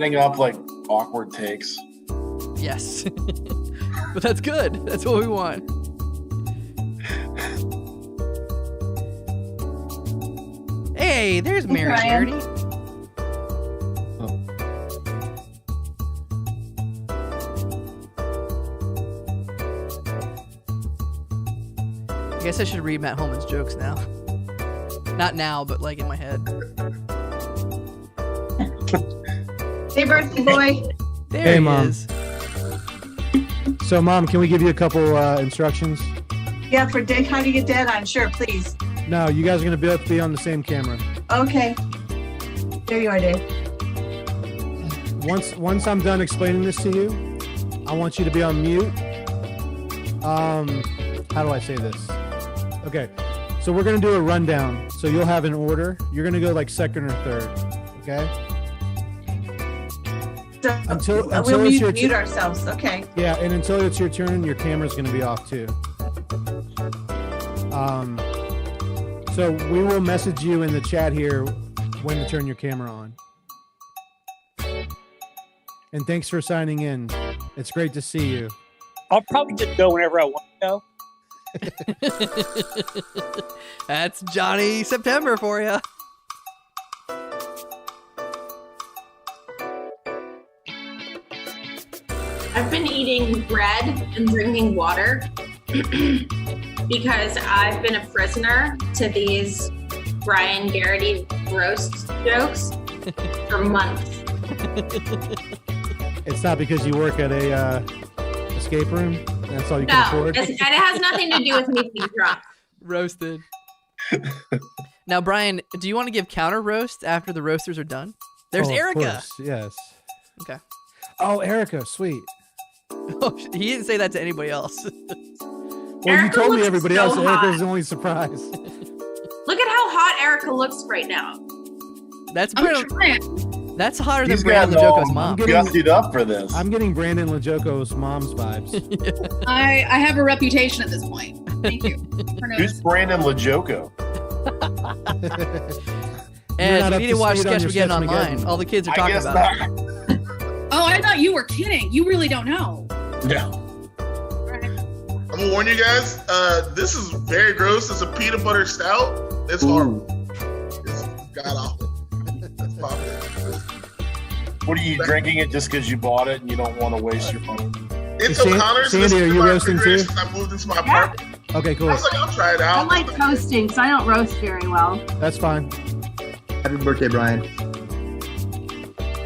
Setting up like awkward takes. Yes. But that's good. That's what we want. Hey, there's Mary Garraty. I guess I should read Matt Holman's jokes now. Not now, but like in my head. Hey, birthday boy. There Hey, he Mom. is. So, Mom, can we give you a couple instructions? Yeah, for how do you get dead on? Sure, please. No, you guys are going to both be on the same camera. Okay. There you are, Dave. Once I'm done explaining this to you, I want you to be on mute. How do I say this? Okay, so we're going to do a rundown. So you'll have an order. You're going to go like second or third, okay? So, Until we'll it's your mute ourselves. Okay. Yeah, and until it's your turn, your camera's going to be off too. So we will message you in the chat here when to turn your camera on. And thanks for signing in. It's great to see you. I'll probably just go whenever I want to go. That's Johnny September for you. I've been eating bread and drinking water because I've been a prisoner to these Brian Garraty roast jokes for months. It's not because you work at a escape room? That's all you can No, afford? and it has nothing to do with me being drunk. Roasted. Now, Brian, do you want to give counter roast after the roasters are done? There's Oh, of Erica. course, yes. Okay. Oh, Erica, sweet. Oh, he didn't say that to anybody else. Well, Erica you told me looks everybody so else. hot. Erica's the only surprise. Look at how hot Erica looks right now. That's I'm pretty, trying. that's hotter than He's Brandon got LaJoco's mom. gussied up for this. I'm getting Brandon LaJoco's mom's vibes. I have a reputation at this point. Thank you. for Who's noticing. Brandon LaJoco? And not you up need to to watch speed on your Sketchmageddon Sketchmageddon. online. All the kids are I talking guess about it. not. Oh, I thought you were kidding. You really don't know. No. I'm gonna warn you guys. This is very gross. It's a peanut butter stout. It's horrible. It's god awful. That's popular. What are you drinking it just because you bought it and you don't want to waste your money? It's San- O'Connor's. Sandy, This is are you my roasting too? refrigeration. I moved into my apartment. Okay, I cool. was like, I'll try it I out. like toasting, so I don't roast very well. That's fine. Happy birthday, Brian.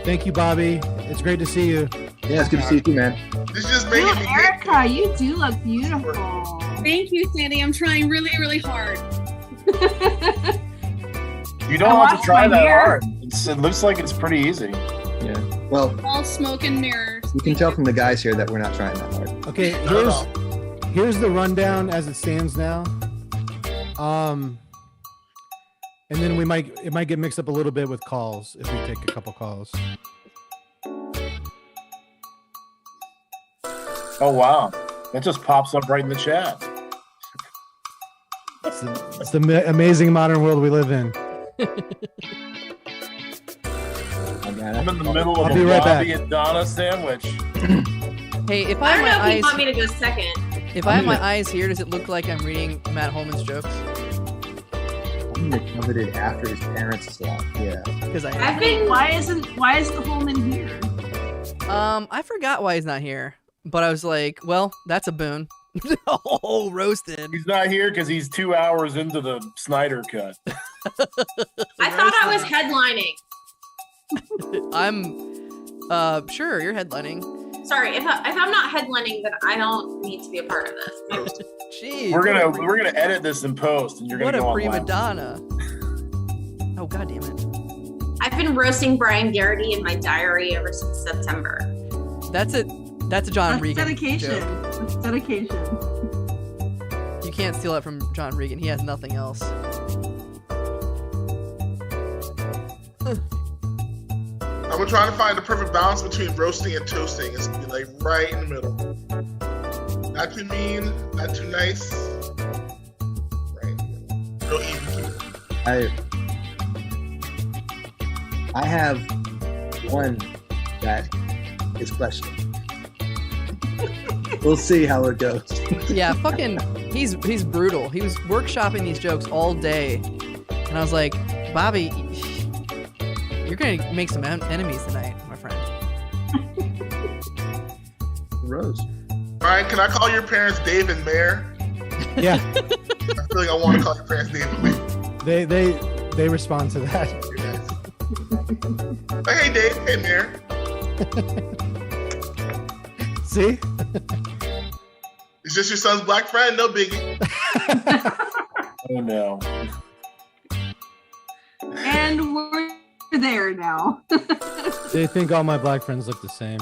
Thank you, Bobby. It's great to see you. Yeah, it's good to see you too, man. This just You, making me Erica, you do look beautiful. Thank you, Sandy. I'm trying really, really hard. You don't I have to washed try my that hair. hard. It looks like it's pretty easy. Yeah. Well, All smoke and mirrors. you can tell from the guys here that we're not trying that hard. Okay, here's the rundown as it stands now. And then it might get mixed up a little bit with calls if we take a couple calls. Oh, wow. That just pops up right in the chat. It's the amazing modern world we live in. I'm in the middle of I'll be a right Bobby back. and Donna sandwich. Hey, if I I don't know have my if you want eyes, me to go second. if I have my eyes here, does it look like I'm reading Matt Holman's jokes? I'm gonna cover it after his parents left. Yeah. Because I I've am. been Why isn't the Holman here? I forgot why he's not here, but I was like, well, that's a boon. Oh, roasted. He's not here because he's 2 hours into the Snyder cut. I thought I was headlining. I'm sure you're headlining. Sorry, if I'm not headlining, then I don't need to be a part of this. Jeez. We're gonna edit this in post, and you're What gonna a go prima online. donna. Oh, god damn it. I've been roasting Brian Garraty in my diary ever since September. That's a John That's Regan dedication. joke. That's dedication. You can't steal that from John Regan. He has nothing else. I'm gonna try to find the perfect balance between roasting and toasting. It's gonna be like right in the middle. Not too mean, not too nice. Right in the middle. Real even keel. I have one that is questionable. We'll see how it goes. Yeah, fucking, he's brutal. He was workshopping these jokes all day, and I was like, Bobby, you're gonna make some enemies tonight, my friend. Rose. Brian, can I call your parents Dave and Mayor? Yeah, I feel like I want to call your parents Dave and Mayor. they respond to that. Like, hey, Dave. Hey, Mayor. See? Is this your son's black friend? No biggie. Oh no. And we're there now. They think all my black friends look the same.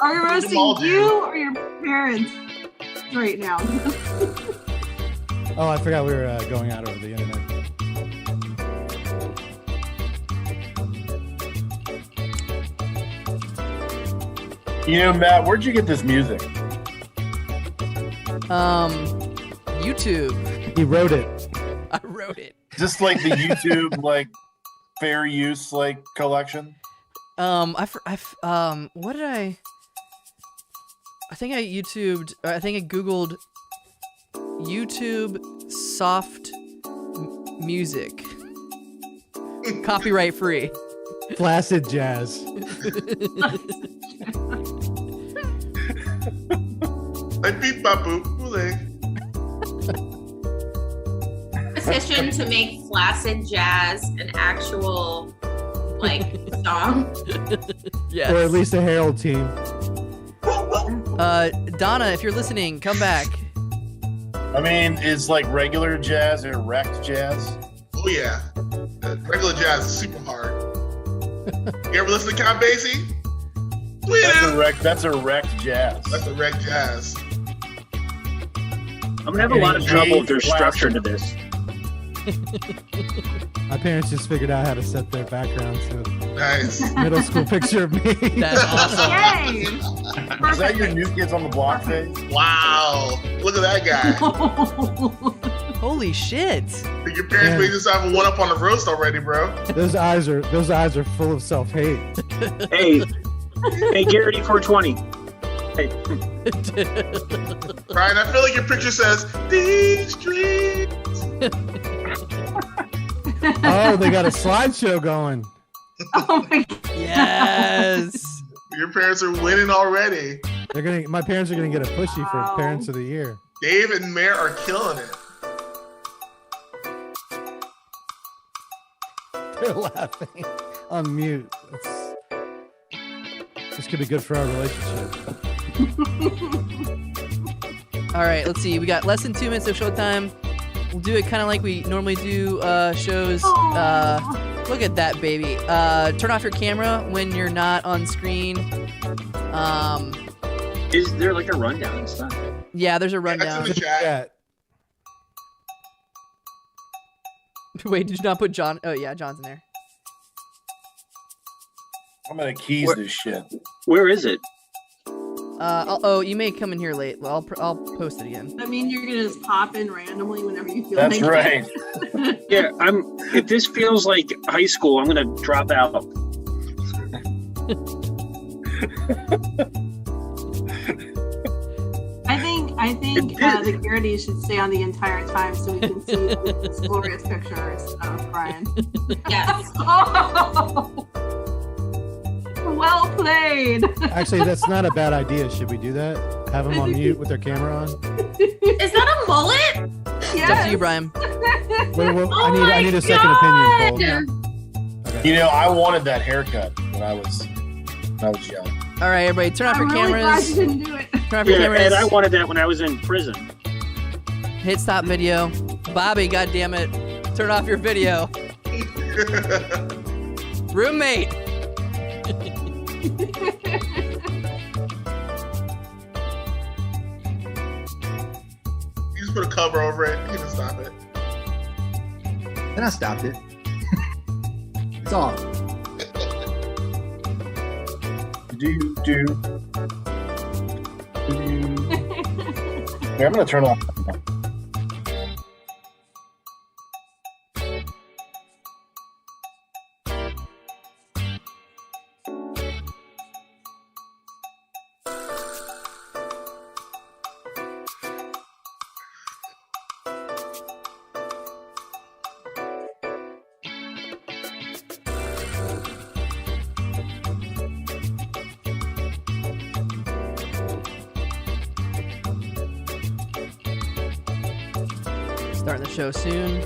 Are you roasting all do. you or your parents right now? Oh, I forgot we were going out over the internet. You know, Matt, where'd you get this music? YouTube. He wrote it. I wrote it. Just like the YouTube like fair use like collection. What did I think I YouTubed, I think I Googled YouTube soft music. Copyright free. Flaccid jazz. Like beep bop boop boole. Petition to make flaccid jazz an actual like song. Yes. Or at least a Herald team. Donna, if you're listening, come back. I mean, is like regular jazz or wrecked jazz? Oh yeah, regular jazz is super hard. You ever listen to Count Basie? That's a wrecked jazz. That's a wreck jazz. I'm gonna have a lot of trouble if there's structure to this. My parents just figured out how to set their background to Nice. middle school picture of me. That's awesome. Yay! Is that your New Kids on the Block face? Wow. Look at that guy. Holy shit. Think your parents Man. made this have a one up on the roast already, bro. Those eyes are full of self-hate. Hey, Garraty 420. Hey, Brian, I feel like your picture says these streets. Oh, they got a slideshow going. Oh my god. Yes. Your parents are winning already. My parents are gonna get a pushy for Wow. Parents of the Year. Dave and Mayor are killing it. They're laughing on mute. This could be good for our relationship. All right, let's see. We got less than 2 minutes of showtime. We'll do it kind of like we normally do shows. Look at that, baby. Turn off your camera when you're not on screen. is there like a rundown and stuff? Yeah, there's a That's in rundown. the chat. Yeah. Wait, did you not put John? Oh, yeah, John's in there. I'm gonna keys What? this shit. Where is it? You may come in here late. I'll post it again. I mean, you're gonna just pop in randomly whenever you feel That's like right. it. Yeah, if this feels like high school, I'm gonna drop out. I think the Garraty should stay on the entire time so we can see this glorious pictures of Brian. Yes. Oh! Well played. Actually, that's not a bad idea. Should we do that? Have them on mute with their camera on? Is that a mullet? It's up to you, Brian. Wait, Oh I need a second God! opinion, Cole. Okay. You know, I wanted that haircut when I was young. All right, everybody, turn off your I'm really glad cameras. you didn't do it. Turn off your Yeah, cameras. and I wanted that when I was in prison. Hit stop video. Bobby, goddammit. Turn off your video. Roommate. You just put a cover over it. You can stop it. Then I stopped it. It's off. Do. Here, I'm gonna turn off. Starting the show soon.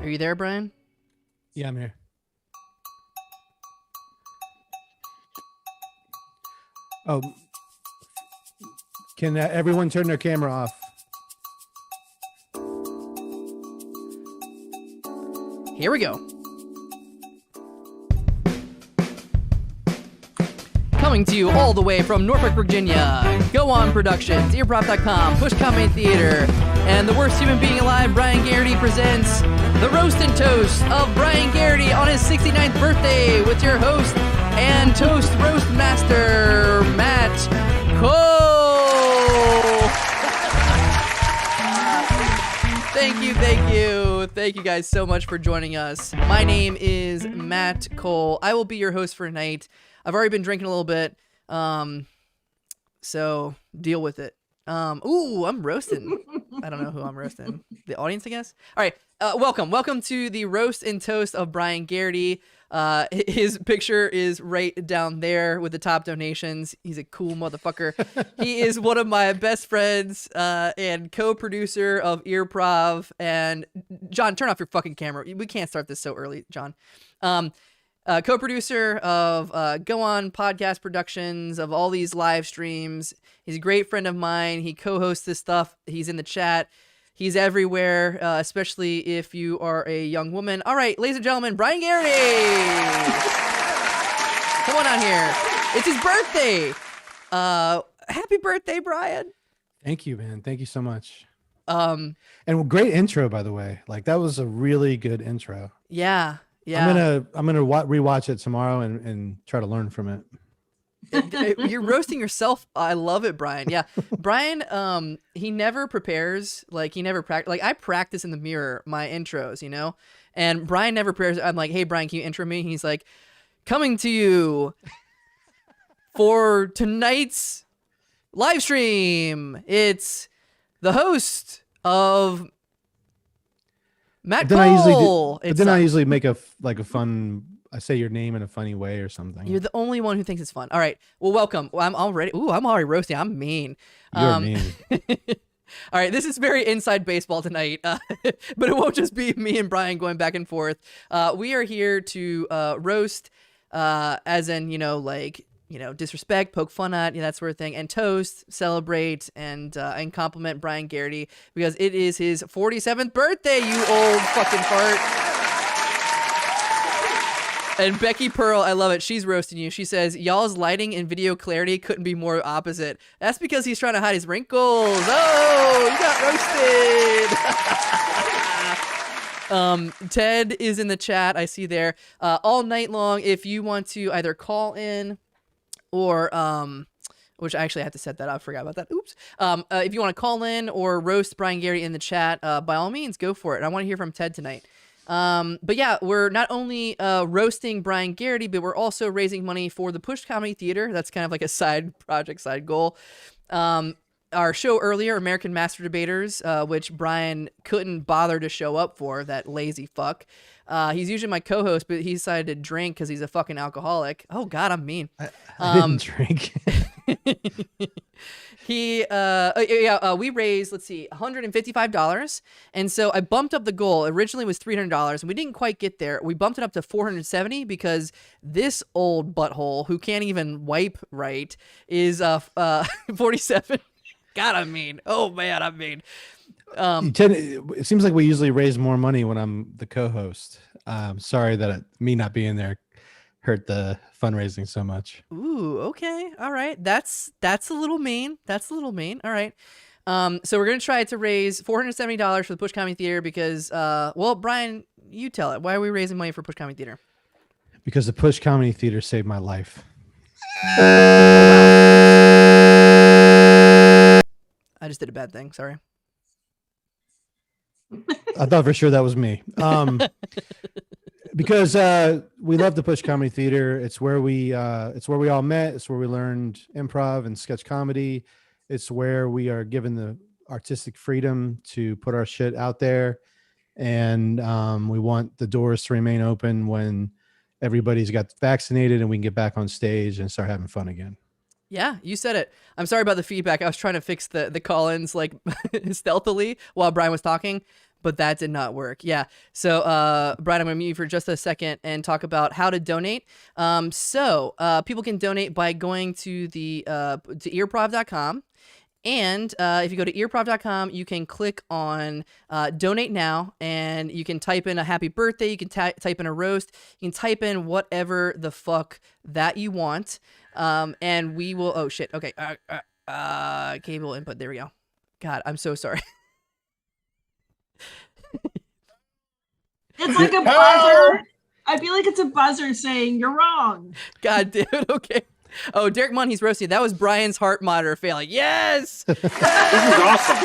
Are you there, Brian? Yeah, I'm here. Oh, can everyone turn their camera off? Here we go. Coming to you all the way from Norfolk, Virginia. Go On Productions, Earprov.com, Push Comedy Theater, and the worst human being alive, Brian Garraty, presents the Roast and Toast of Brian Garraty on his 69th birthday with your host and toast roast master, Matt Cole. Thank you guys so much for joining us. My name is Matt Cole. I will be your host for tonight. I've already been drinking a little bit, so deal with it. Ooh, I'm roasting. I don't know who I'm roasting. The audience, I guess. All right, welcome to the Roast and Toast of Brian Garraty. His picture is right down there with the top donations. He's a cool motherfucker. He is one of my best friends and co-producer of Earprov. And John, turn off your fucking camera. We can't start this so early, John. Co-producer of Go On Podcast Productions, of all these live streams. He's a great friend of mine. He co-hosts this stuff. He's in the chat. He's everywhere, especially if you are a young woman. All right, ladies and gentlemen, Brian Garraty. Come on out here. It's his birthday. Happy birthday, Brian. Thank you, man. Thank you so much. And great intro, by the way. Like, that was a really good intro. Yeah. I'm gonna rewatch it tomorrow and try to learn from it. You're roasting yourself. I love it, Brian. Yeah, Brian. He never prepares. Like, he never practice. Like, I practice in the mirror my intros, you know. And Brian never prepares. I'm like, hey, Brian, can you intro me? He's like, coming to you for tonight's live stream. It's the host of Matt Cole. I usually make a fun. I say your name in a funny way or something. You're the only one who thinks it's fun. All right. Well, welcome. I'm already roasting. I'm mean. You're mean. All right. This is very inside baseball tonight, but it won't just be me and Brian going back and forth. We are here to roast, as in, disrespect, poke fun at, that sort of thing, and toast, celebrate, and compliment Brian Garraty because it is his 47th birthday, you old fucking fart. And Becky Pearl, I love it. She's roasting you. She says, y'all's lighting and video clarity couldn't be more opposite. That's because he's trying to hide his wrinkles. Oh, you got roasted. Ted is in the chat. I see there. All night long, if you want to either call in or, which I actually have to set that up. I forgot about that. Oops. If you want to call in or roast Brian Garraty in the chat, by all means, go for it. I want to hear from Ted tonight. But yeah, we're not only roasting Brian Garraty, but we're also raising money for the Push Comedy Theater. That's kind of like a side project, side goal. Our show earlier, American Master Debaters, which Brian couldn't bother to show up for, that lazy fuck. He's usually my co-host, but he decided to drink because he's a fucking alcoholic. Oh God, I'm mean. I didn't drink. We raised, let's see, $155. And so I bumped up the goal. Originally it was $300 and we didn't quite get there. We bumped it up to $470 because this old butthole who can't even wipe right is 47. God, I'm mean. Oh man, I'm mean. It seems like we usually raise more money when I'm the co-host. Sorry that me not being there hurt the fundraising so much. Ooh, okay. All right. That's a little mean. All right. So we're going to try to raise $470 for the Push Comedy Theater because, well, Brian, you tell it. Why are we raising money for Push Comedy Theater? Because the Push Comedy Theater saved my life. I just did a bad thing. Sorry. I thought for sure that was me. Because we love the Push Comedy Theater. It's where we all met. It's where we learned improv and sketch comedy. It's where we are given the artistic freedom to put our shit out there. And we want the doors to remain open when everybody's got vaccinated and we can get back on stage and start having fun again. Yeah, you said it. I'm sorry about the feedback. I was trying to fix the call-ins like stealthily while Brian was talking, but that did not work. Yeah. So, Brian, I'm going to mute you for just a second and talk about how to donate. People can donate by going to the to earprov.com. And if you go to earprov.com, you can click on donate now, and you can type in a happy birthday. You can type in a roast. You can type in whatever the fuck that you want. And we will, oh shit. Okay. Cable input. There we go. God, I'm so sorry. It's like a buzzer. I feel like it's a buzzer saying you're wrong. God, dude. Okay. Oh, Derek Munn, he's roasting. That was Brian's heart monitor failing. Yes! This is awesome.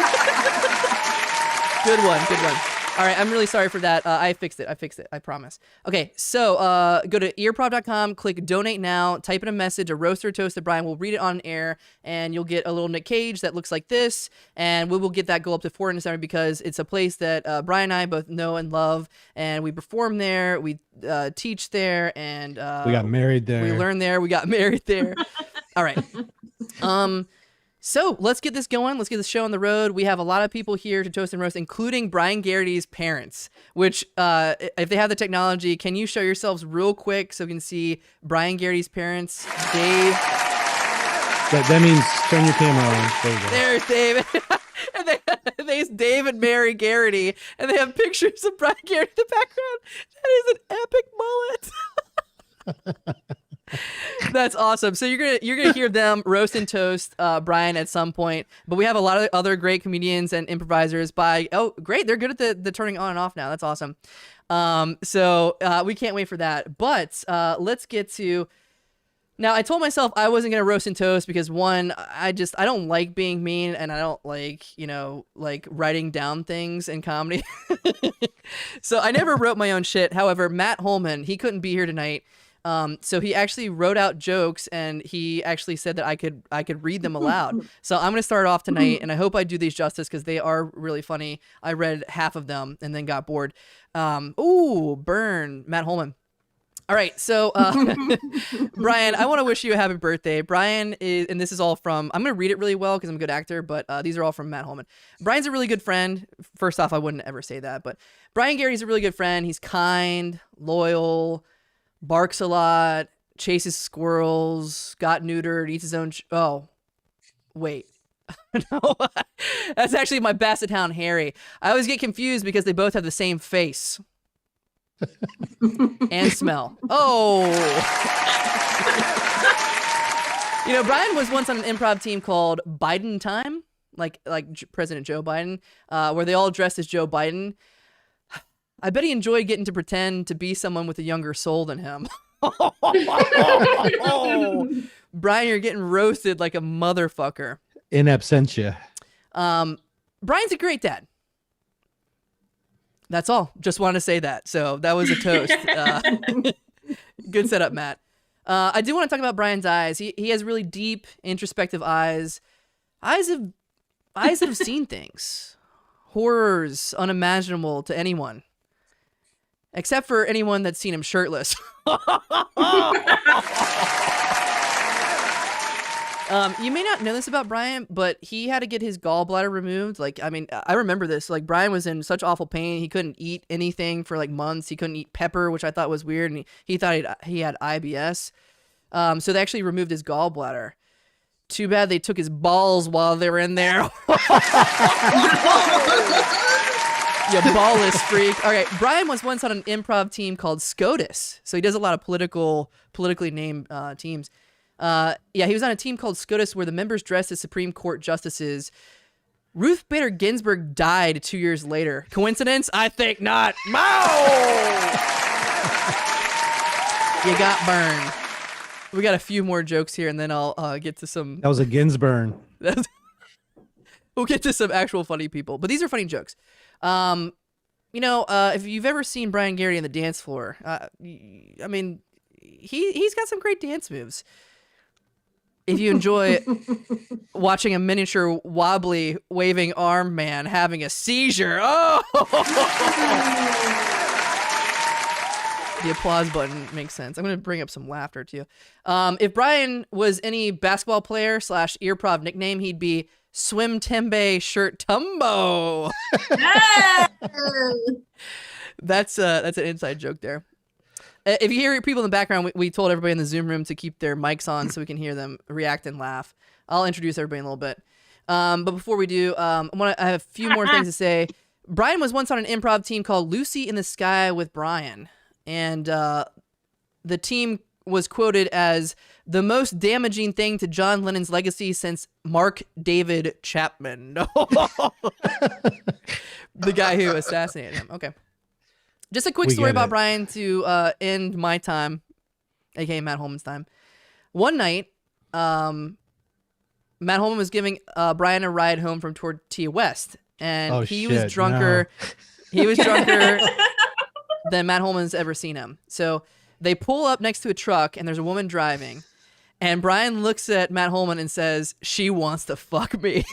Good one. Good one. All right, I'm really sorry for that. I fixed it. I promise. Okay, so go to earprov.com, click donate now, type in a message, a roast or toast to Brian. We'll read it on air, and you'll get a little Nick Cage that looks like this, and we will get that goal up to 470 because it's a place that Brian and I both know and love, and we perform there, we teach there, and we got married there. We learned there. We got married there. All right. So let's get this going. Let's get this show on the road. We have a lot of people here to toast and roast, including Brian Garraty's parents, which if they have the technology, can you show yourselves real quick so we can see Brian Garraty's parents? Dave. That means turn your camera on. There you go. There's David. And there's Dave and Mary Garraty, and they have pictures of Brian Garraty in the background. That is an epic mullet. That's awesome. So you're gonna hear them roast and toast Brian at some point. But we have a lot of other great comedians and improvisers. Great, they're good at the turning on and off now. That's awesome. So we can't wait for that. But let's get to. Now, I told myself I wasn't gonna roast and toast because one, I don't like being mean, and I don't like writing down things in comedy. So I never wrote my own shit. However, Matt Holman, he couldn't be here tonight. So he actually wrote out jokes, and he actually said that I could read them aloud. So I'm going to start off tonight, and I hope I do these justice because they are really funny. I read half of them and then got bored. Burn, Matt Holman. All right, so Brian, I want to wish you a happy birthday. Brian is, and this is all from, I'm going to read it really well because I'm a good actor, but these are all from Matt Holman. Brian's a really good friend. First off, I wouldn't ever say that, but Brian Garraty's a really good friend. He's kind, loyal, barks a lot, chases squirrels, got neutered, eats his own. Oh, wait. No, that's actually my Basset Hound Harry. I always get confused because they both have the same face and smell. Oh. Brian was once on an improv team called Biden Time, like President Joe Biden, where they all dressed as Joe Biden. I bet he enjoyed getting to pretend to be someone with a younger soul than him. Brian, you're getting roasted like a motherfucker. In absentia. Brian's a great dad. That's all. Just want to say that. So that was a toast. Good setup, Matt. I do want to talk about Brian's eyes. He has really deep, introspective eyes. Eyes that have seen things. Horrors unimaginable to anyone. Except for anyone that's seen him shirtless. You may not know this about Brian, but he had to get his gallbladder removed. I remember this. Brian was in such awful pain. He couldn't eat anything for months. He couldn't eat pepper, which I thought was weird. And he thought he had IBS. So they actually removed his gallbladder. Too bad they took his balls while they were in there. You ballless freak. All right, Brian was once on an improv team called SCOTUS. So he does a lot of politically named teams. He was on a team called SCOTUS where the members dressed as Supreme Court justices. Ruth Bader Ginsburg died 2 years later. Coincidence? I think not. You got burned. We got a few more jokes here, and then I'll get to some. That was a Ginsburg. We'll get to some actual funny people, but these are funny jokes. If you've ever seen Brian Garraty on the dance floor, he's got some great dance moves. If you enjoy watching a miniature wobbly waving arm man having a seizure, The applause button makes sense. I'm going to bring up some laughter too. If Brian was any basketball player / Earprov nickname, he'd be Swim Tembe Shirt Tumbo. That's an inside joke there. If you hear people in the background, we told everybody in the Zoom room to keep their mics on so we can hear them react and laugh. I'll introduce everybody in a little bit. But before we do, I have a few more things to say. Brian was once on an improv team called Lucy in the Sky with Brian. And the team was quoted as the most damaging thing to John Lennon's legacy since Mark David Chapman. The guy who assassinated him. Okay. Just a quick story about Brian to end my time, aka Matt Holman's time. One night, Matt Holman was giving Brian a ride home from Tortilla West, and he was drunker. No. He was drunker than Matt Holman's ever seen him. So they pull up next to a truck, and there's a woman driving, and Brian looks at Matt Holman and says, "She wants to fuck me."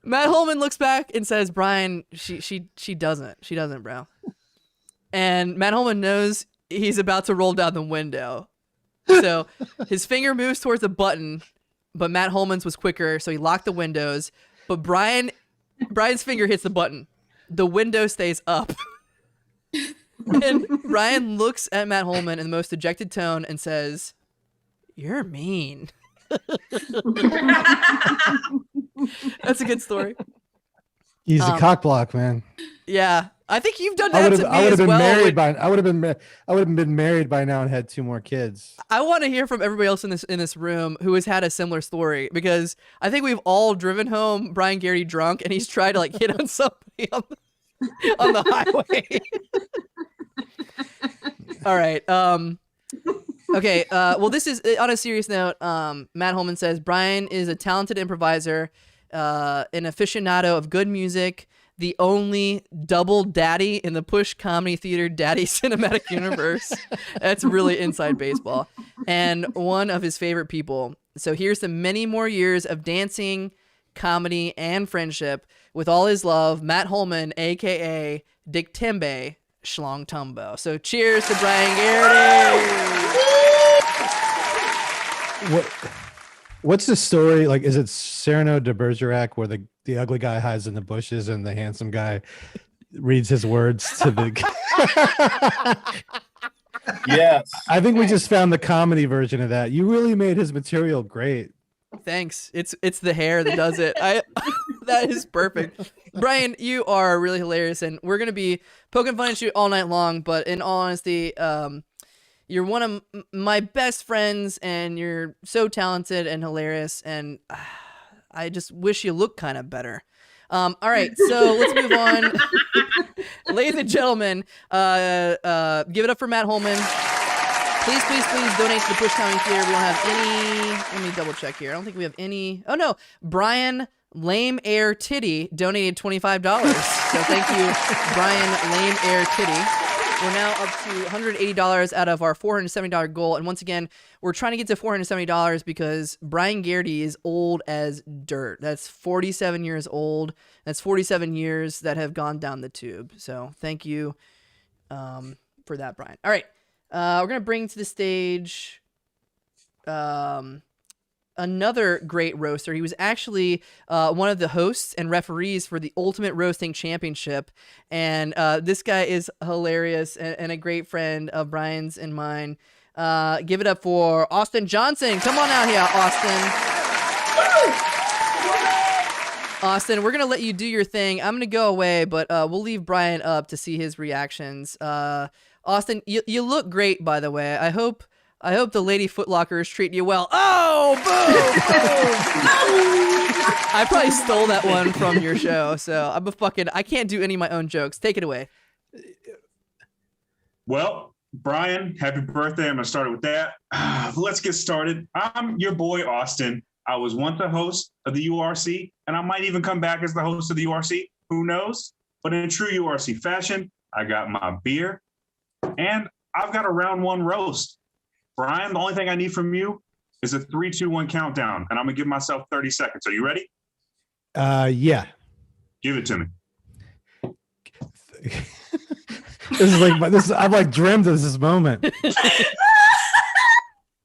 Matt Holman looks back and says, "Brian, she doesn't. She doesn't, bro." And Matt Holman knows he's about to roll down the window. So his finger moves towards the button, but Matt Holman's was quicker, so he locked the windows. But Brian's finger hits the button. The window stays up. And Brian looks at Matt Holman in the most dejected tone and says, "You're mean." That's a good story. He's a cock block, man. Yeah, I think you've done that to me I would as have been well. married by. I would have been married by now and had 2 more kids. I want to hear from everybody else in this room who has had a similar story, because I think we've all driven home Brian Garraty drunk, and he's tried to like hit on somebody on the highway. All right. Okay. Well, this is on a serious note. Matt Holman says Brian is a talented improviser, an aficionado of good music, the only double daddy in the Push Comedy Theater Daddy Cinematic Universe. That's really inside baseball. And one of his favorite people. So here's to many more years of dancing, comedy, and friendship with all his love, Matt Holman, a.k.a. Dick Tembe Schlong Tumbo. So cheers to Brian Garraty. What's the story? Like, is it Cyrano de Bergerac where the ugly guy hides in the bushes and the handsome guy reads his words to the... Yes. I think we just found the comedy version of that. You really made his material great. Thanks. It's the hair that does it. That is perfect. Brian, you are really hilarious, and we're going to be poking fun at you all night long, but in all honesty, you're one of my best friends, and you're so talented and hilarious, and I just wish you looked kind of better. All right, so let's move on. Ladies and gentlemen, give it up for Matt Holman. Please, please, please donate to the Push Comedy Theater. We don't have any... Let me double check here. I don't think we have any... Oh, no. Brian Lame Air Titty donated $25. So thank you, Brian Lame Air Titty. We're now up to $180 out of our $470 goal. And once again, we're trying to get to $470 because Brian Garraty is old as dirt. That's 47 years old. That's 47 years that have gone down the tube. So thank you for that, Brian. All right. We're going to bring to the stage another great roaster. He was actually one of the hosts and referees for the Ultimate Roasting Championship. And this guy is hilarious and a great friend of Brian's and mine. Give it up for Austin Johnson. Come on out here, Austin. Austin, we're going to let you do your thing. I'm going to go away, but we'll leave Brian up to see his reactions. Austin, you look great, by the way. I hope the Lady Foot Locker is treating you well. Oh, boom! I probably stole that one from your show, so I can't do any of my own jokes. Take it away. Well, Brian, happy birthday. I'm going to start it with that. Let's get started. I'm your boy, Austin. I was once a host of the URC, and I might even come back as the host of the URC. Who knows? But in true URC fashion, I got my beer, and I've got a round one roast. Brian, the only thing I need from you is a 3, 2, 1 countdown, and I'm going to give myself 30 seconds. Are you ready? Yeah. Give it to me. I've like dreamed of this moment.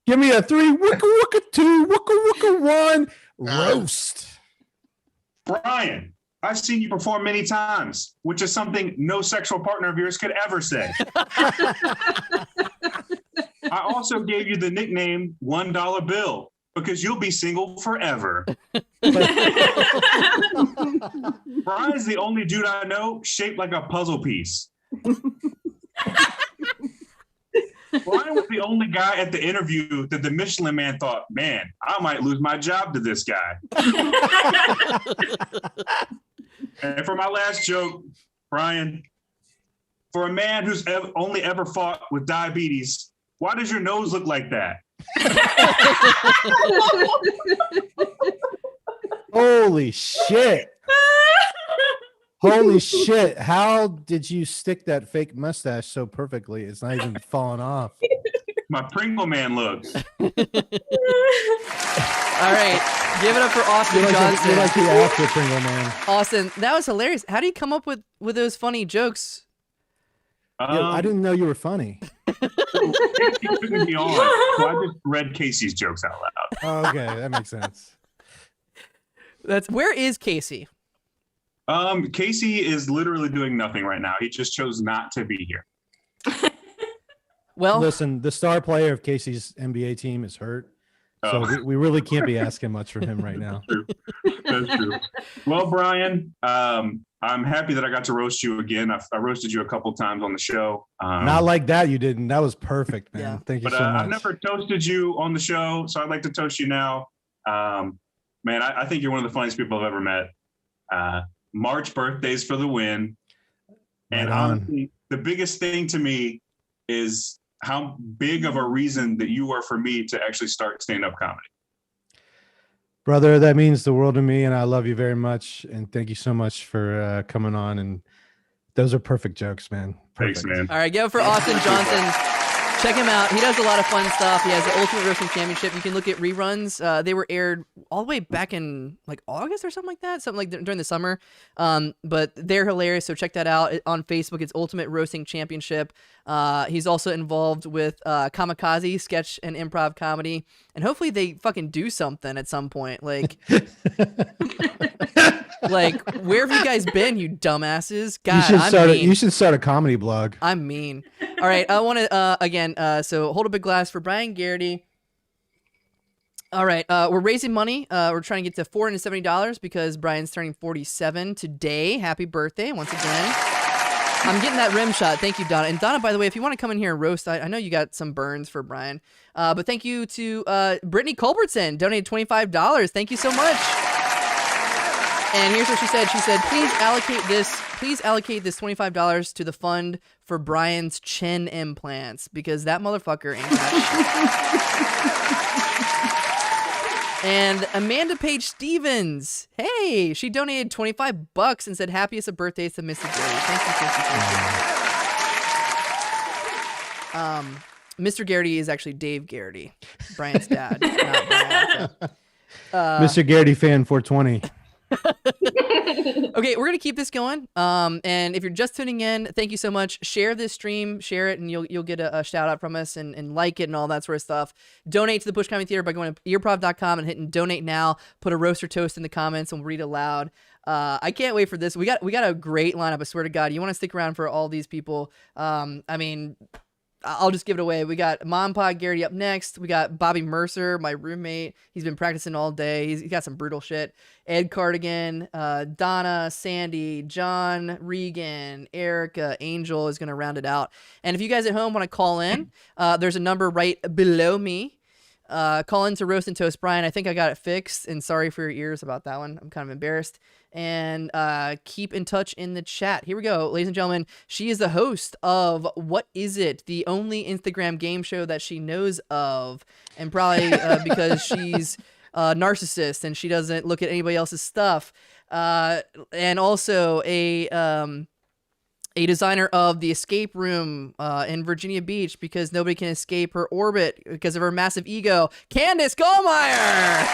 Give me a 3, wooka wooka 2, wooka wooka 1, roast. Brian, I've seen you perform many times, which is something no sexual partner of yours could ever say. I also gave you the nickname $1 Bill because you'll be single forever. Brian's the only dude I know shaped like a puzzle piece. Brian was the only guy at the interview that the Michelin man thought, man, I might lose my job to this guy. And for my last joke, Brian, for a man who's only ever fought with diabetes, why does your nose look like that? Holy shit. Holy shit. How did you stick that fake mustache so perfectly? It's not even falling off. My Pringle Man look. All right. Give it up for Austin Johnson. You're like the after Pringle Man. Austin, that was hilarious. How do you come up with those funny jokes? I didn't know you were funny. Casey couldn't be on, so I just read Casey's jokes out loud. Oh, okay, that makes sense. Where is Casey? Casey is literally doing nothing right now. He just chose not to be here. Well, listen, the star player of Casey's NBA team is hurt. So we really can't be asking much from him right now. That's true. Well, Brian, I'm happy that I got to roast you again. I roasted you a couple times on the show. Not like that, you didn't. That was perfect, man. Yeah. Thank you But so much. I've never toasted you on the show, so I'd like to toast you now. Man, I think you're one of the funniest people I've ever met. March birthdays for the win. And honestly, the biggest thing to me is how big of a reason that you were for me to actually start stand-up comedy. Brother, that means the world to me, and I love you very much. And thank you so much for coming on. And those are perfect jokes, man. Perfect. Thanks, man. All right, go for Austin Johnson. Check him out. He does a lot of fun stuff. He has the Ultimate Roasting Championship. You can look at reruns. They were aired all the way back in like August or something like that, something like during the summer. But they're hilarious. So check that out on Facebook. It's Ultimate Roasting Championship. He's also involved with Kamikaze sketch and improv comedy, and hopefully they fucking do something at some point. Like, like where have you guys been, you dumbasses? God, you should start a comedy blog. I'm mean. All right, I want to again. So hold up a glass for Brian Garraty. All right, we're raising money. We're trying to get to $470 because Brian's turning 47 today. Happy birthday once again. I'm getting that rim shot. Thank you, Donna. And Donna, by the way, if you want to come in here and roast, I know you got some burns for Brian. But thank you to Brittany Culbertson, donated $25. Thank you so much. And here's what she said. She said, please allocate this $25 to the fund for Brian's chin implants because that motherfucker ain't that shit. And Amanda Page Stevens, hey, she donated $25 and said happiest of birthdays to Mr. Garraty. Thank you. Mr. Garraty is actually Dave Garraty, Brian's dad, not Brian. Mr. Garraty fan 420. Okay, we're gonna keep this going. And if you're just tuning in, thank you so much. Share this stream, share it, and you'll get a shout out from us and like it and all that sort of stuff. Donate to the Bush Comedy Theater by going to earprov.com and hitting donate now. Put a roast or toast in the comments and we'll read it aloud. I can't wait for this. We got a great lineup. I swear to God, you want to stick around for all these people. I mean, I'll just give it away. We got Mom Pod Garraty up next. We got Bobby Mercer, my roommate. He's been practicing all day. He's got some brutal shit. Ed Cardigan, Donna, Sandy, John, Regan, Erica, Angel is going to round it out. And if you guys at home want to call in, there's a number right below me. Call in to Roast and Toast Brian. I think I got it fixed, and sorry for your ears about that one. I'm kind of embarrassed. And keep in touch in the chat. Here we go, ladies and gentlemen. She is the host of What Is It, the only Instagram game show that she knows of, and probably because she's a narcissist and she doesn't look at anybody else's stuff. And also a designer of the escape room in Virginia Beach because nobody can escape her orbit because of her massive ego. Candace Goldmeyer!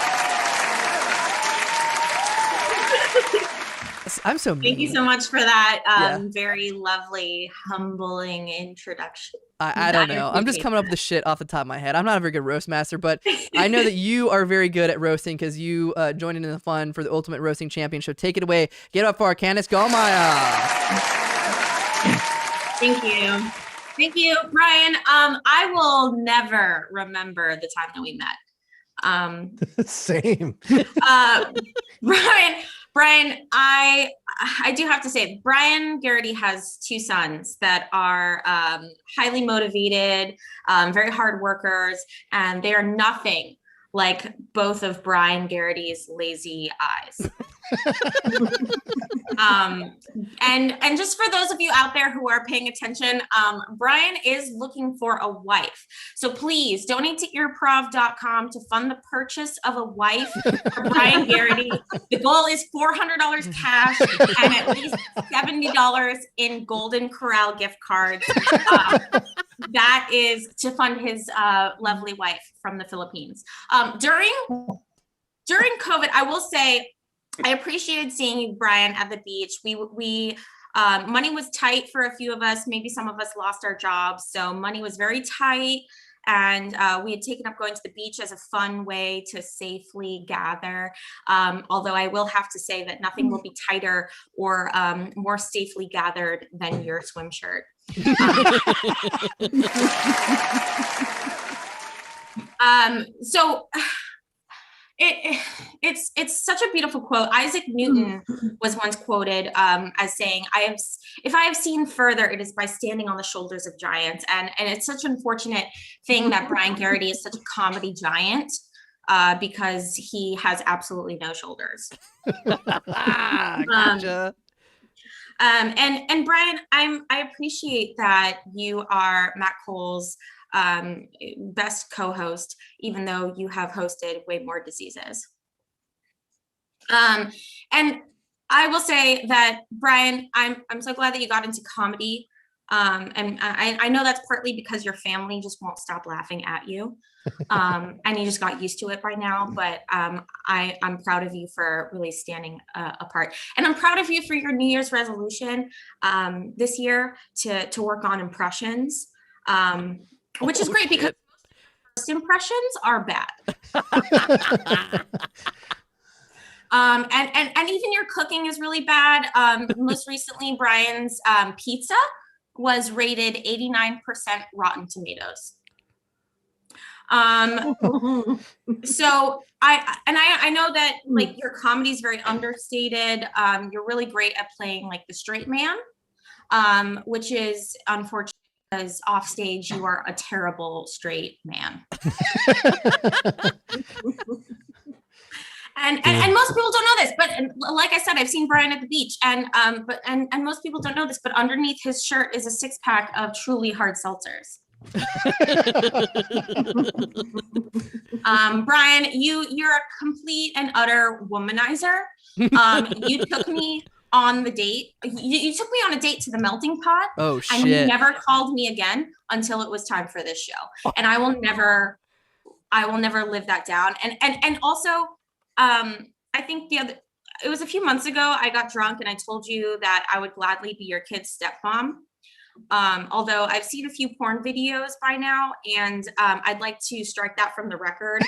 I'm so mean. Thank you so much for that Yeah. very lovely, humbling introduction. I don't know. I'm just coming up with the shit off the top of my head. I'm not a very good roast master, but I know that you are very good at roasting because you joined in the fun for the Ultimate Roasting Championship. Take it away. Get up for our Candice Gallmeyer. Thank you. Thank you, Brian. I will never remember the time that we met. Same. Brian, I do have to say, Brian Garraty has 2 sons that are highly motivated, very hard workers, and they are nothing like both of Brian Garraty's lazy eyes. And just for those of you out there who are paying attention, Brian is looking for a wife. So please donate to earprov.com to fund the purchase of a wife for Brian Garraty. The goal is $400 cash and at least $70 in Golden Corral gift cards. That is to fund his lovely wife from the Philippines. During COVID, I will say, I appreciated seeing you, Brian, at the beach. We money was tight for a few of us. Maybe some of us lost our jobs. So money was very tight. And we had taken up going to the beach as a fun way to safely gather. Although I will have to say that nothing will be tighter or more safely gathered than your swim shirt. So it's such a beautiful quote. Isaac Newton was once quoted as saying, if I have seen further, it is by standing on the shoulders of giants. And it's such an unfortunate thing that Brian Garraty is such a comedy giant because he has absolutely no shoulders. Gotcha. And Brian, I appreciate that you are Matt Cole's best co-host, even though you have hosted way more diseases. And I will say that, Brian, I'm so glad that you got into comedy. And I know that's partly because your family just won't stop laughing at you. And you just got used to it by now, but I'm proud of you for really standing apart. And I'm proud of you for your New Year's resolution this year to work on impressions. Which is great because first impressions are bad. And even your cooking is really bad. Most recently, Brian's pizza was rated 89% Rotten Tomatoes. So I know that like your comedy is very understated. You're really great at playing like the straight man, which is unfortunate. Because off stage, you are a terrible straight man. And most people don't know this, but like I said, I've seen Brian at the beach, and most people don't know this, but underneath his shirt is a 6-pack of truly hard seltzers. Brian, you're a complete and utter womanizer. You took me on the date. You took me on a date to the melting pot. Oh shit. And you never called me again until it was time for this show. And I will never live that down. And also, I think it was a few months ago, I got drunk and I told you that I would gladly be your kid's stepmom. Although I've seen a few porn videos by now, and I'd like to strike that from the record.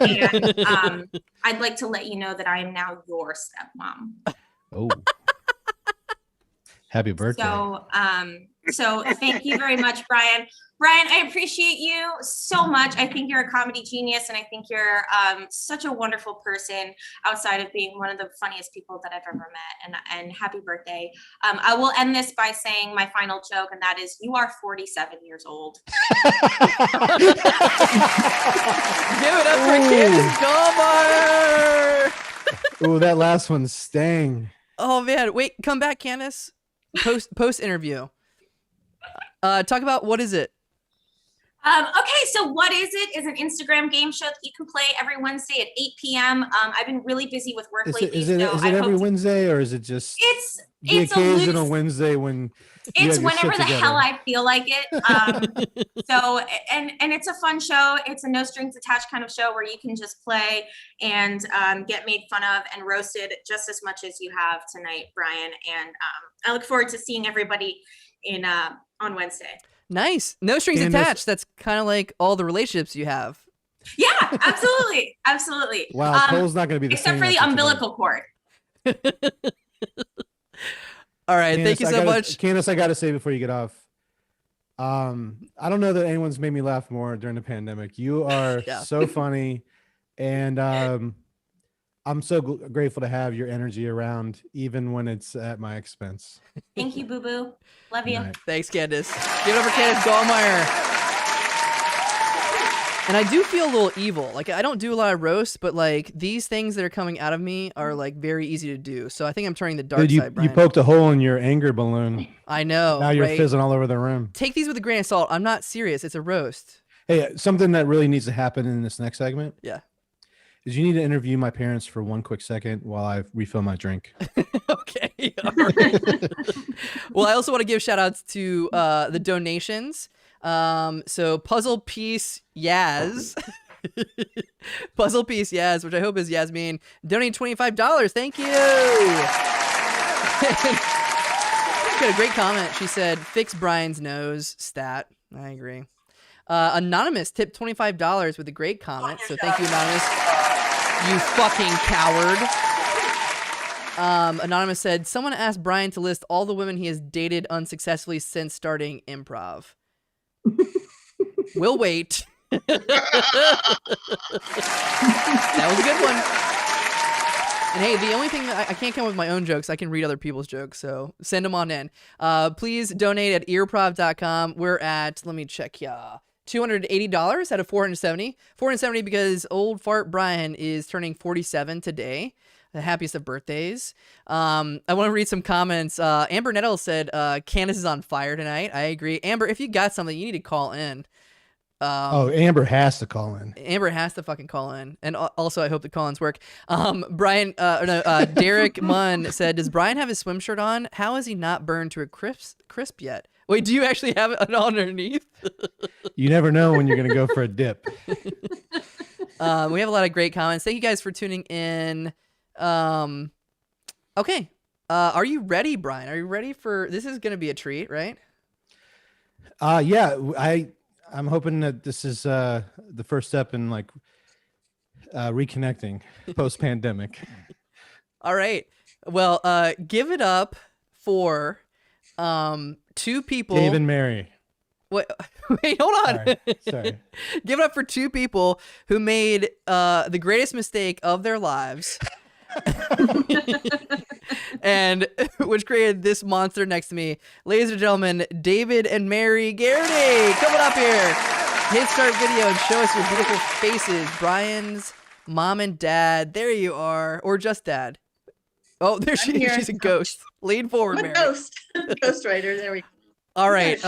And I'd like to let you know that I am now your stepmom. Oh. Happy birthday. So thank you very much, Brian. Brian, I appreciate you so much. I think you're a comedy genius, and I think you're such a wonderful person outside of being one of the funniest people that I've ever met. And happy birthday. I will end this by saying my final joke, and that is, you are 47 years old. Give it up for Candice Gallmeyer. Ooh, that last one's staying. Oh man, wait, come back, Candice. Post interview. Talk about what is it? Okay, so What Is It is an Instagram game show that you can play every Wednesday at 8 p.m. I've been really busy with work lately. Is it every Wednesday, or is it just? the It's a occasional loose- Wednesday when you It's have your whenever shit the together. hell I feel like it. So and it's a fun show. It's a no strings attached kind of show where you can just play and get made fun of and roasted just as much as you have tonight, Brian. And I look forward to seeing everybody in on Wednesday. Nice. No strings Candace- attached. That's kind of like all the relationships you have. Yeah, absolutely, absolutely. Wow, Cole's not going to be the Except same for the after tonight. umbilical cord. All right. Candace, Thank you so much. Candace, I got to say before you get off, I don't know that anyone's made me laugh more during the pandemic. You are Yeah. so funny, and I'm so grateful to have your energy around, even when it's at my expense. Thank you, Boo Boo. Love Good you. night. Thanks, Candace. Give it up for Candace Gallmeyer. And I do feel a little evil. Like, I don't do a lot of roasts, but like these things that are coming out of me are like very easy to do. So I think I'm turning the dark Dude, you, side, Brian. you poked a hole in your anger balloon. I know. Now you're right? fizzing all over the room. Take these with a grain of salt. I'm not serious. It's a roast. Hey, something that really needs to happen in this next segment. Yeah. Is you need to interview my parents for one quick second while I refill my drink. Okay. All right. Well, I also want to give shout outs to the donations. So Puzzle Piece Yaz. Puzzle Piece Yaz, which I hope is Yasmin, donating $25. Thank you. She got a great comment. She said, fix Brian's nose. Stat. I agree. Anonymous tipped $25 with a great comment. So thank you, Anonymous. You fucking coward. Anonymous said, someone asked Brian to list all the women he has dated unsuccessfully since starting improv. We'll wait. That was a good one. And hey, the only thing that I can't come up with my own jokes. I can read other people's jokes, so send them on in. Please donate at earprov.com. We're at, let me check, $280 out of 470. 470 because old fart Brian is turning 47 today. The happiest of birthdays. I want to read some comments. Amber Nettle said, Candace is on fire tonight. I agree. Amber, if you got something, you need to call in. Amber has to call in. Amber has to fucking call in. And also, I hope the call-ins work. Derek Munn said, does Brian have his swim shirt on? How is he not burned to a crisp yet? Wait, do you actually have it underneath? You never know when you're going to go for a dip. We have a lot of great comments. Thank you guys for tuning in. Okay. Are you ready, Brian? Are you ready for, this is going to be a treat, right? Yeah, I'm hoping that this is the first step in like reconnecting post-pandemic. All right. Well, give it up for two people. Dave and Mary. Wait, hold on. Sorry. Give it up for two people who made the greatest mistake of their lives. And which created this monster next to me. Ladies and gentlemen, David and Mary Garraty, coming up here. Hit start video and show us your beautiful faces. Brian's mom and dad. There you are. Or just dad. Oh, there she is. She's a ghost. Lean forward, I'm a Mary. ghost. Ghostwriter. There we go. All right.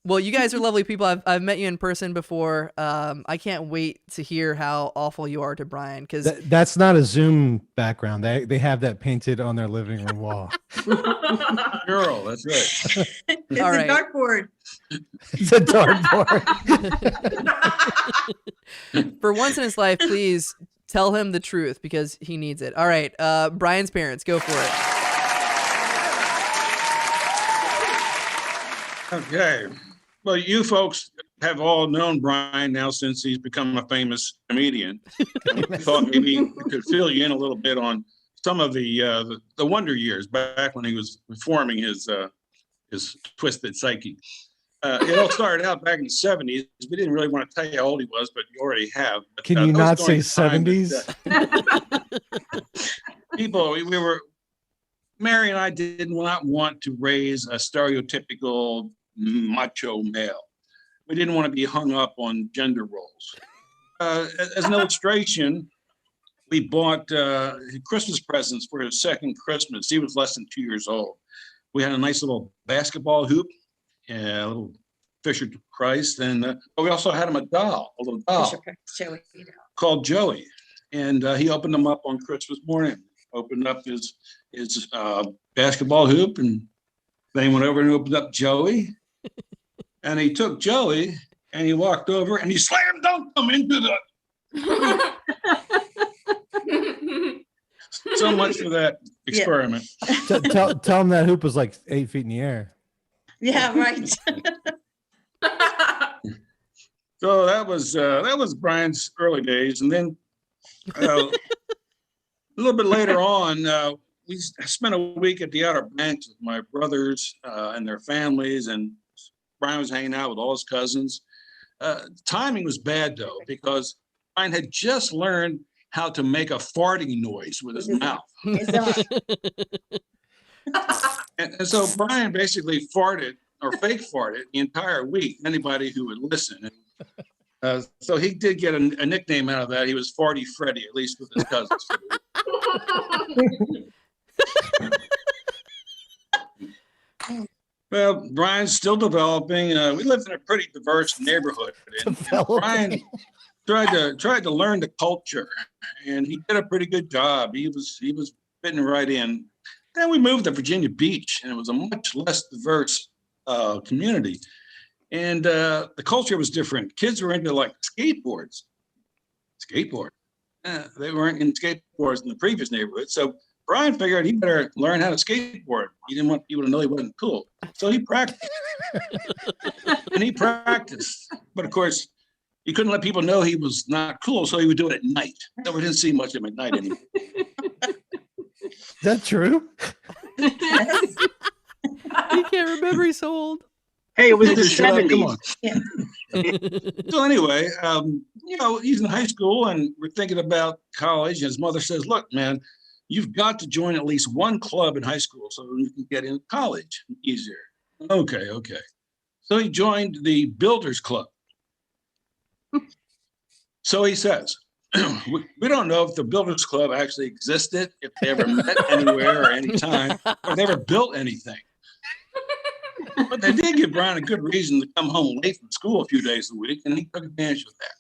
Well, you guys are lovely people. I've met you in person before. I can't wait to hear how awful you are to Brian, because That's not a Zoom background. They have that painted on their living room wall. Girl, that's right. It's All a right. dartboard. It's a dartboard. For once in his life, please tell him the truth because he needs it. All right. Brian's parents, go for it. Okay. Well, you folks have all known Brian now since he's become a famous comedian. I thought maybe we could fill you in a little bit on some of the wonder years back when he was reforming his twisted psyche. It all started out back in the 70s. We didn't really want to tell you how old he was, but you already have. But, Can you that not was say during the 70s? time people, we were, Mary and I did not want to raise a stereotypical macho male. We didn't want to be hung up on gender roles. As an illustration, we bought Christmas presents for his second Christmas. He was less than 2 years old. We had a nice little basketball hoop, a little Fisher Price, and but we also had him a little doll Joey. called Joey. And he opened them up on Christmas morning. opened up his basketball hoop, and then he went over and opened up Joey. And he took Joey and he walked over and he slam dunked him into the. So much for that experiment. Tell him that hoop was like 8 feet in the air. Yeah, right. So that was Brian's early days, and then a little bit later on, we spent a week at the Outer Banks with my brothers and their families, and Brian was hanging out with all his cousins. Timing was bad though, because Brian had just learned how to make a farting noise with his mouth. And so Brian basically farted or fake farted the entire week, anybody who would listen. And, so he did get a nickname out of that. He was Farty Freddy, at least with his cousins. Well, Brian's still developing. We lived in a pretty diverse neighborhood. And Brian tried to learn the culture, and he did a pretty good job. He was fitting right in. Then we moved to Virginia Beach, and it was a much less diverse community. And the culture was different. Kids were into like skateboards. They weren't in skateboards in the previous neighborhood. So Brian figured he better learn how to skateboard. He didn't want people to know he wasn't cool. So he practiced. But of course, he couldn't let people know he was not cool, so he would do it at night. So we didn't see much of him at night anymore. Is that true? He can't remember, he's so old. Hey, it was the Come 70s. on. So anyway, he's in high school and we're thinking about college. And his mother says, look, man, you've got to join at least one club in high school so you can get into college easier. Okay. So he joined the Builders Club. So he says, we don't know if the Builders Club actually existed, if they ever met anywhere or any time, or they ever built anything. But they did give Brian a good reason to come home late from school a few days a week, and he took advantage of that.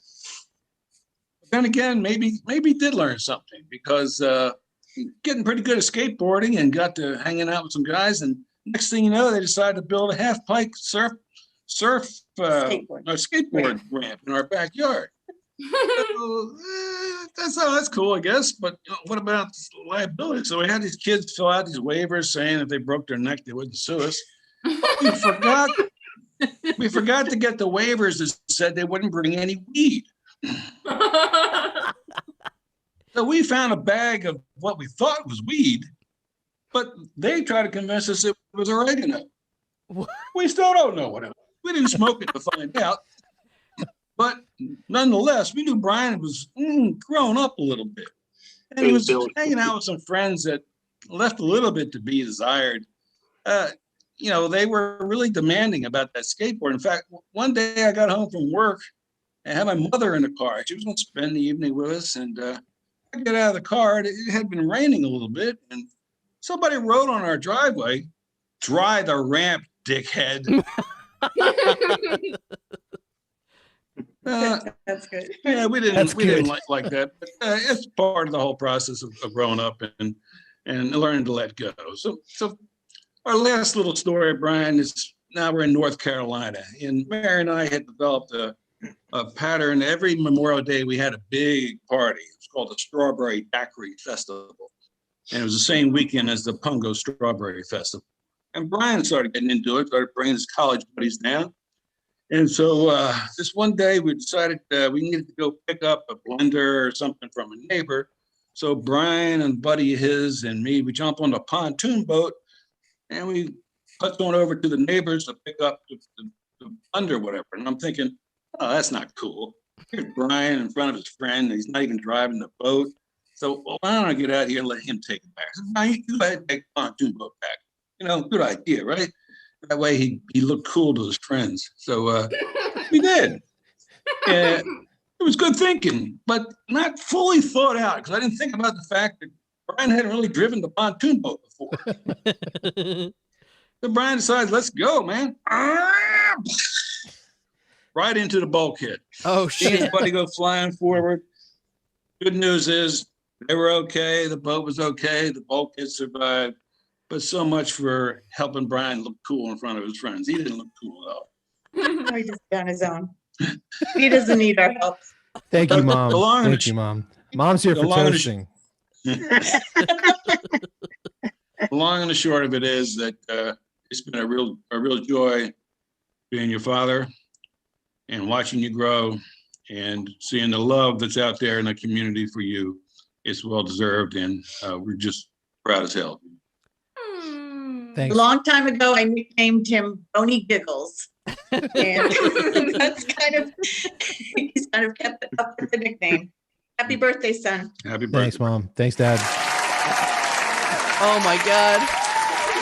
But then again, maybe he did learn something, because getting pretty good at skateboarding and got to hanging out with some guys, and next thing you know, they decided to build a half-pipe skateboard ramp in our backyard. So, that's cool, I guess. But what about liability? So we had these kids fill out these waivers saying if they broke their neck, they wouldn't sue us. We forgot to get the waivers that said they wouldn't bring any weed. So we found a bag of what we thought was weed, but they tried to convince us it was oregano. We still don't know what it was. We didn't smoke it to find out. But nonetheless, we knew Brian was grown up a little bit. And he was hanging out with some friends that left a little bit to be desired. They were really demanding about that skateboard. In fact, one day I got home from work and had my mother in the car. She was going to spend the evening with us. And I get out of the car. It had been raining a little bit. And somebody wrote on our driveway, "Dry the ramp, dickhead." That's good. Yeah, we didn't like that. But it's part of the whole process of growing up and learning to let go. So our last little story, Brian, is now we're in North Carolina, and Mary and I had developed a pattern. Every Memorial Day, we had a big party. It was called the Strawberry Daiquiri Festival, and it was the same weekend as the Pungo Strawberry Festival. And Brian started getting into it, started bringing his college buddies down. And so this one day we decided we needed to go pick up a blender or something from a neighbor. So Brian and a buddy of his and me, we jump on the pontoon boat and we put going over to the neighbors to pick up the blender or whatever. And I'm thinking, oh, that's not cool. Here's Brian in front of his friend. And he's not even driving the boat. So why don't I get out here and let him take it back? I said, no, you go ahead and take the pontoon boat back. Good idea, right? That way he looked cool to his friends. So we did. It was good thinking, but not fully thought out, because I didn't think about the fact that Brian hadn't really driven the pontoon boat before. So Brian decides, let's go, man. Right into the bulkhead. Oh, He and shit. his buddy go flying forward. Good news is They were okay. The boat was okay. The boat kids survived. But so much for helping Brian look cool in front of his friends. He didn't look cool at all. Oh, he just on his own. He doesn't need our help. Thank you, Mom. The long and Thank the you, Mom. Mom's here the for long and the toasting. The long and the short of it is that it's been a real joy being your father and watching you grow and seeing the love that's out there in the community for you. It's well deserved, and we're just proud as hell. Thanks. A long time ago, I nicknamed him Boney Giggles. And that's he's kind of kept up with the nickname. Happy birthday, son. Happy birthday. Thanks, Mom. Thanks, Dad. Oh my God.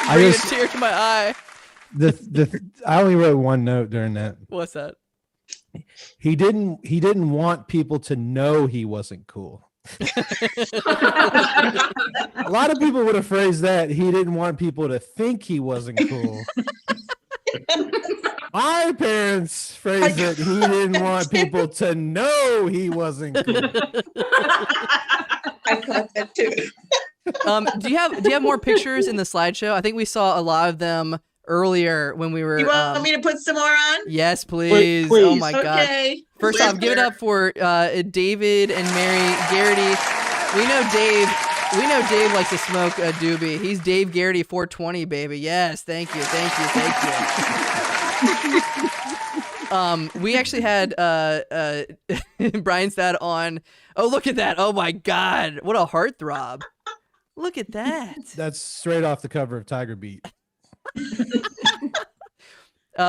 I Bring a just- tear to my eye. I only wrote one note during that. What's that? He didn't want people to know he wasn't cool. A lot of people would have phrased that he didn't want people to think he wasn't cool. My parents phrased it he didn't want people to know he wasn't cool. I caught that too. Do you have more pictures in the slideshow? I think we saw a lot of them earlier when we were. You want me to put some more on? Yes, please. Please. Oh my God. Okay. First off, give it up for David and Mary Garraty. We know Dave likes to smoke a doobie. He's Dave Garraty 420, baby. Yes, thank you. We actually had Brian's dad on. Oh, look at that. Oh my God. What a heartthrob. Look at that. That's straight off the cover of Tiger Beat.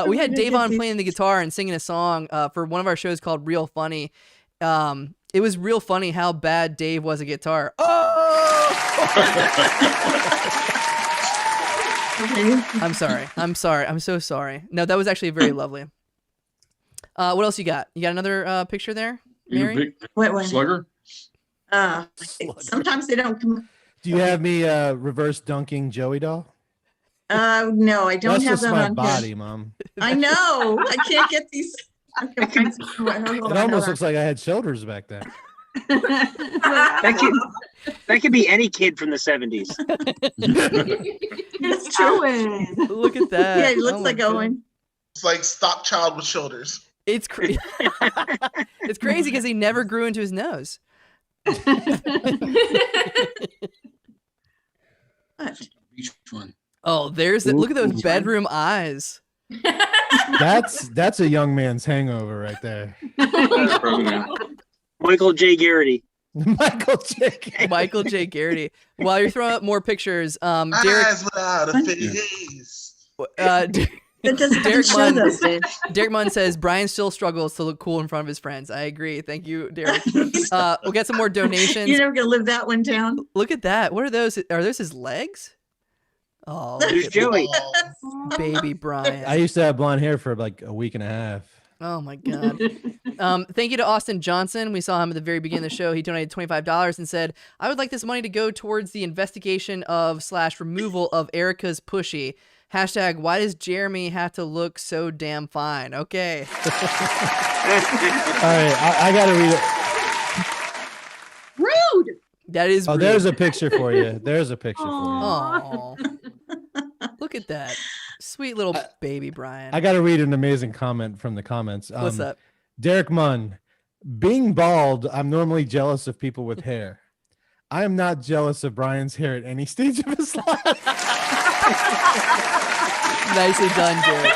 We had Dave on playing the guitar and singing a song for one of our shows called Real Funny. It was real funny how bad Dave was at guitar. Oh! I'm sorry. I'm so sorry. No, that was actually very lovely. What else you got? You got another picture there, Mary? What? Slugger? Sometimes they don't come. Do you have me reverse dunking Joey doll? No, I don't That's have just that my on body, here. Mom. I know. I can't get these. Okay, It almost looks like I had shoulders back then. That could be any kid from the 70s. It's true. Look at that. Yeah, it looks Oh like my God. Owen. It's like stock child with shoulders. It's crazy. It's crazy because he never grew into his nose. Each one. Oh, there's it. Look at those bedroom eyes. That's a young man's hangover right there. Michael J. Garraty. Michael J. Garraty. While you're throwing up more pictures, Derek. Eyes without a face. Derek Munn says Brian still struggles to look cool in front of his friends. I agree. Thank you, Derek. We'll get some more donations. You're never gonna live that one down. Look at that. What are those? Are those his legs? Oh, There's Joey. Baby Brian. I used to have blonde hair for like a week and a half. Oh my God. Thank you to Austin Johnson. We saw him at the very beginning of the show. He donated $25 and said, I would like this money to go towards the investigation of / removal of Erica's pushy. # why does Jeremy have to look so damn fine? Okay. All right, I gotta read it. Rude. That is Oh, rude. there's a picture for you. There's a picture for you. Oh, look at that. Sweet little baby Brian. I got to read an amazing comment from the comments. What's up? Derek Munn, being bald, I'm normally jealous of people with hair. I am not jealous of Brian's hair at any stage of his life. Nicely done, Derek.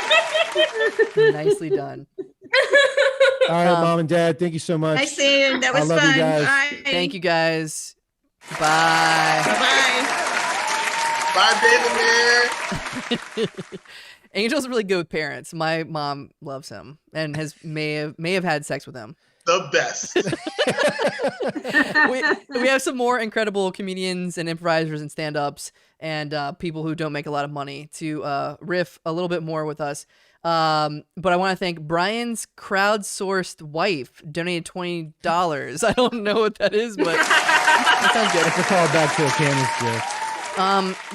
Nicely done. All right, Mom and Dad, thank you so much. Nice seeing. That was I love fun. you guys. Bye. Thank you guys. Bye. Bye. Bye, baby man. Angel's really good with parents. My mom loves him and may have had sex with him. The best. we have some more incredible comedians and improvisers and stand-ups and people who don't make a lot of money to riff a little bit more with us. But I want to thank Brian's crowdsourced wife donated $20. I don't know what that is, but that sounds good. That's a call back to a Candace joke.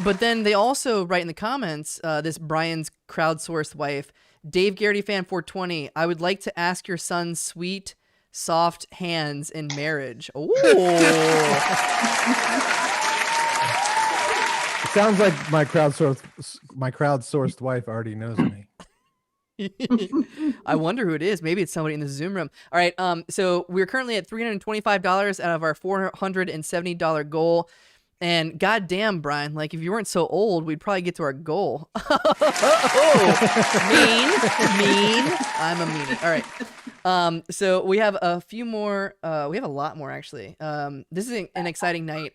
But then they also write in the comments, this Brian's crowdsourced wife, Dave Garraty fan 420, I would like to ask your son's sweet soft hands in marriage. Ooh. It sounds like my crowdsourced wife already knows me. I wonder who it is. Maybe it's somebody in the Zoom room. All right. So we're currently at $325 out of our $470 goal. And goddamn, Brian, like if you weren't so old, we'd probably get to our goal. Mean. I'm a meanie. All right. So we have a few more. We have a lot more actually. This is an exciting night.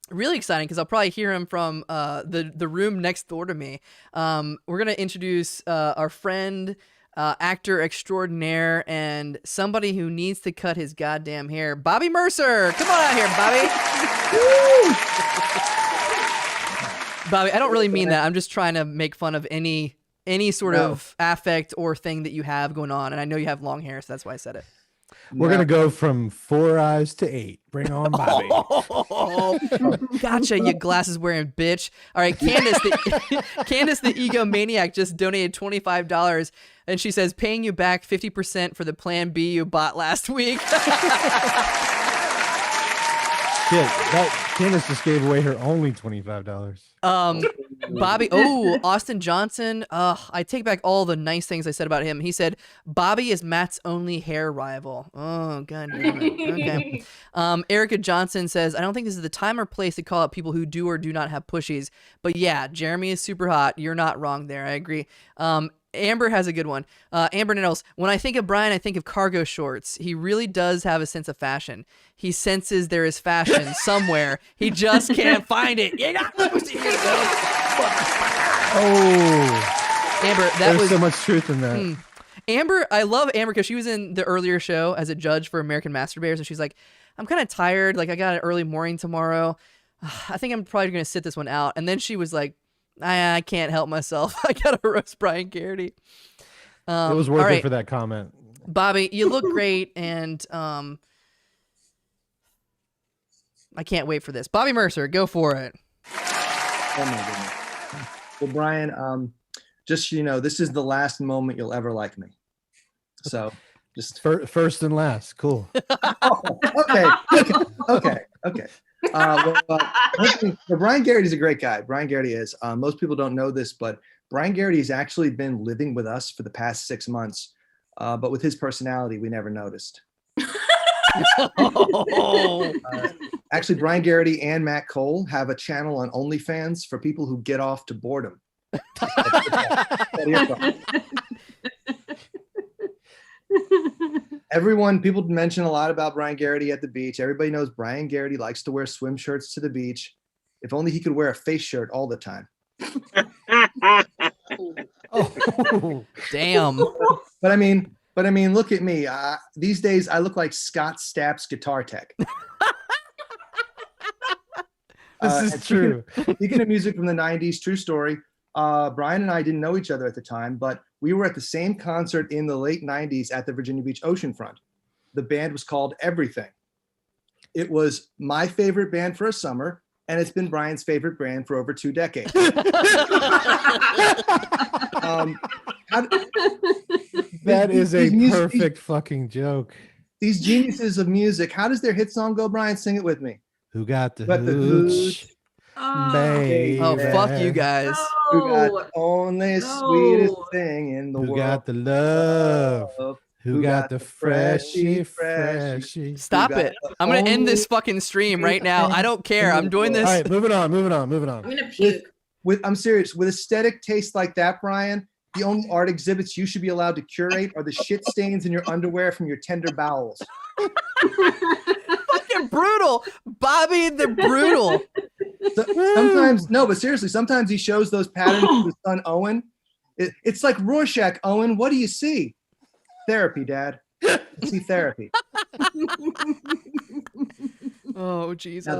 Really exciting because I'll probably hear him from the room next door to me. We're gonna introduce our friend, actor extraordinaire, and somebody who needs to cut his goddamn hair, Bobby Mercer. Come on out here, Bobby. Bobby, I don't really mean that. I'm just trying to make fun of any sort of affect or thing that you have going on, and I know you have long hair, so that's why I said it. We're gonna go from 4 eyes to 8. Bring on Bobby. Gotcha, you glasses wearing bitch. All right, Candace, the egomaniac, just donated $25, and she says, "Paying you back 50% for the Plan B you bought last week." Shit, that Candace just gave away her only $25. Bobby, Austin Johnson. I take back all the nice things I said about him. He said Bobby is Matt's only hair rival. Oh, god damn it. Okay. Erica Johnson says, I don't think this is the time or place to call out people who do or do not have pushies. But yeah, Jeremy is super hot. You're not wrong there. I agree. Amber has a good one. Amber Nettles. When I think of Brian, I think of cargo shorts. He really does have a sense of fashion. He senses there is fashion somewhere. He just can't find it. Amber, There's so much truth in that. Amber, I love Amber because she was in the earlier show as a judge for American Masturbators, and she's like, I'm kind of tired. Like, I got an early morning tomorrow. I think I'm probably going to sit this one out. And then she was like, I can't help myself. I got to roast Brian Garraty. It was worth it for that comment. Bobby, you look great, and I can't wait for this. Bobby Mercer, go for it. Oh my goodness. Well, Brian, just so you know, this is the last moment you'll ever like me. So just first and last. Cool. Okay. Well, Brian Garraty is a great guy. Brian Garraty is. Most people don't know this, but Brian Garraty has actually been living with us for the past 6 months. But with his personality, we never noticed. Actually, Brian Garraty and Matt Cole have a channel on OnlyFans for people who get off to boredom. People mention a lot about Brian Garraty at the beach. Everybody knows Brian Garraty likes to wear swim shirts to the beach. If only he could wear a face shirt all the time. Oh, damn. But I mean, look at me. These days, I look like Scott Stapp's guitar tech. This is true. Speaking of music from the 90s, true story. Brian and I didn't know each other at the time, but we were at the same concert in the late 90s at the Virginia Beach oceanfront. The band was called Everything. It was my favorite band for a summer, and it's been Brian's favorite band for over 2 decades. That is a perfect fucking joke. These geniuses of music, how does their hit song go, Brian? Sing it with me. Who got the hooch? Oh, fuck you guys. Who got the only sweetest thing in the world? Who got the love? Who got the freshie? Stop it. I'm going to end this fucking stream right now. I don't care. I'm doing this. All right, moving on. I'm gonna puke. I'm serious. With aesthetic taste like that, Brian, the only art exhibits you should be allowed to curate are the shit stains in your underwear from your tender bowels. Fucking brutal. Bobby the Brutal. Sometimes he shows those patterns to his son Owen. It's like Rorschach, Owen. What do you see? Therapy, Dad. I see therapy. Oh, Jesus.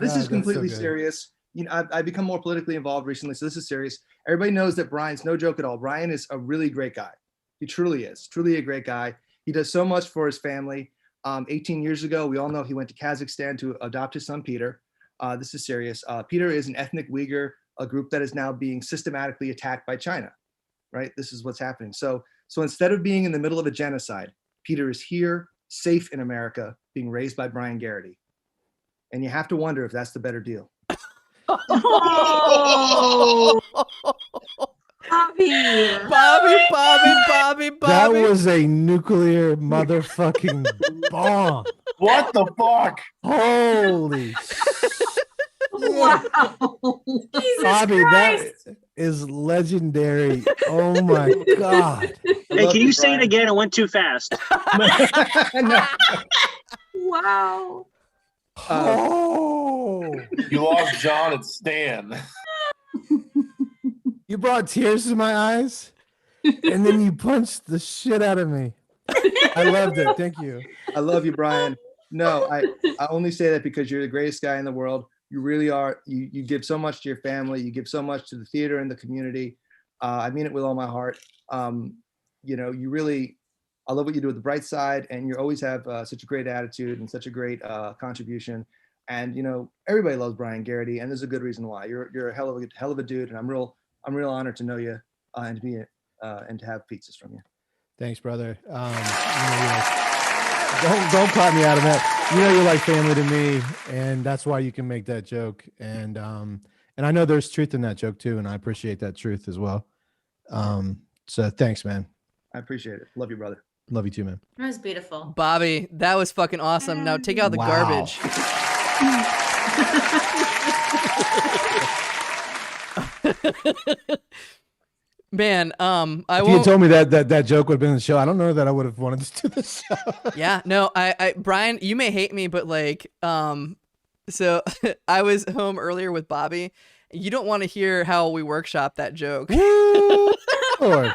This is completely serious. You know, I've become more politically involved recently, so this is serious. Everybody knows that Brian's no joke at all. Brian is a really great guy. He truly is. Truly a great guy. He does so much for his family. 18 years ago, we all know he went to Kazakhstan to adopt his son, Peter. This is serious. Peter is an ethnic Uyghur, a group that is now being systematically attacked by China, right? This is what's happening. So instead of being in the middle of a genocide, Peter is here, safe in America, being raised by Brian Garraty. And you have to wonder if that's the better deal. Oh, Bobby. That was a nuclear motherfucking bomb. What the fuck? Holy Wow. Jesus Bobby, Christ. that is legendary. Oh my God. Hey, can you say it again? It went too fast. Wow. Oh. You lost John and Stan. You brought tears to my eyes, and then you punched the shit out of me. I loved it. Thank you. I love you, Brian. No, I only say that because you're the greatest guy in the world. You really are. You give so much to your family. You give so much to the theater and the community. I mean it with all my heart. You know, you really, I love what you do with the bright side, and you always have such a great attitude and such a great contribution. And you know, everybody loves Brian Garraty, and there's a good reason why. You're a hell of a dude, and I'm real honored to know you and to be and to have pizzas from you. Thanks, brother. Don't clap me out of that. You know, you're like family to me, and that's why you can make that joke. And I know there's truth in that joke too, and I appreciate that truth as well. So thanks, man. I appreciate it. Love you, brother. Love you too, man. That was beautiful. Bobby, that was fucking awesome. Now take out the garbage. Man, if you had told me that joke would have been in the show, I don't know that I would have wanted to do the show. Yeah, no, I Brian, you may hate me, but like, so I was home earlier with Bobby. You don't want to hear how we workshop that joke. Lord.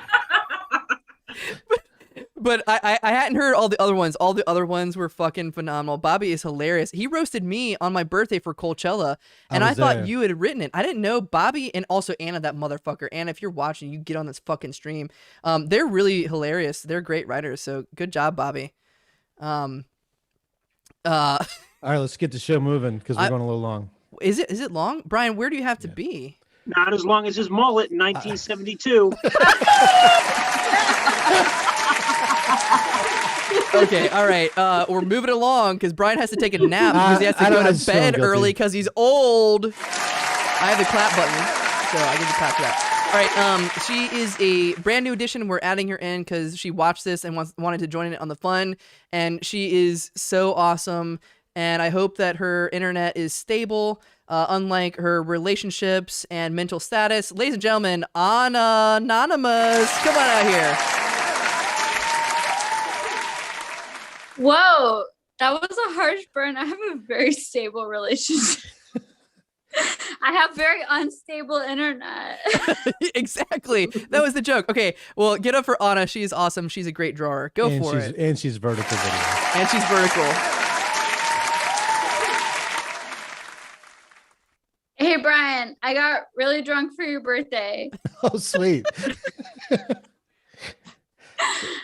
But I hadn't heard all the other ones. All the other ones were fucking phenomenal. Bobby is hilarious. He roasted me on my birthday for Coachella, and I thought you had written it. I didn't know Bobby and also Anna, that motherfucker. Anna, if you're watching, you get on this fucking stream. They're really hilarious. They're great writers. So good job, Bobby. All right, let's get the show moving because we're going a little long. Is it long, Brian? Where do you have to be? Not as long as his mullet in 1972. Okay, all right. We're moving along because Brian has to take a nap because he has to go to bed early because he's old. I have the clap button, so I get to clap for that. All right, she is a brand new addition. We're adding her in because she watched this and wanted to join it on the fun, and she is so awesome. And I hope that her internet is stable, unlike her relationships and mental status. Ladies and gentlemen, Anonymous, come on out here. Whoa, that was a harsh burn. I have a very stable relationship. I have very unstable internet. Exactly. That was the joke. Okay, well, get up for Anna. She's awesome. She's a great drawer. Go for it. And she's vertical video. And she's vertical. Hey, Brian, I got really drunk for your birthday. Oh, sweet.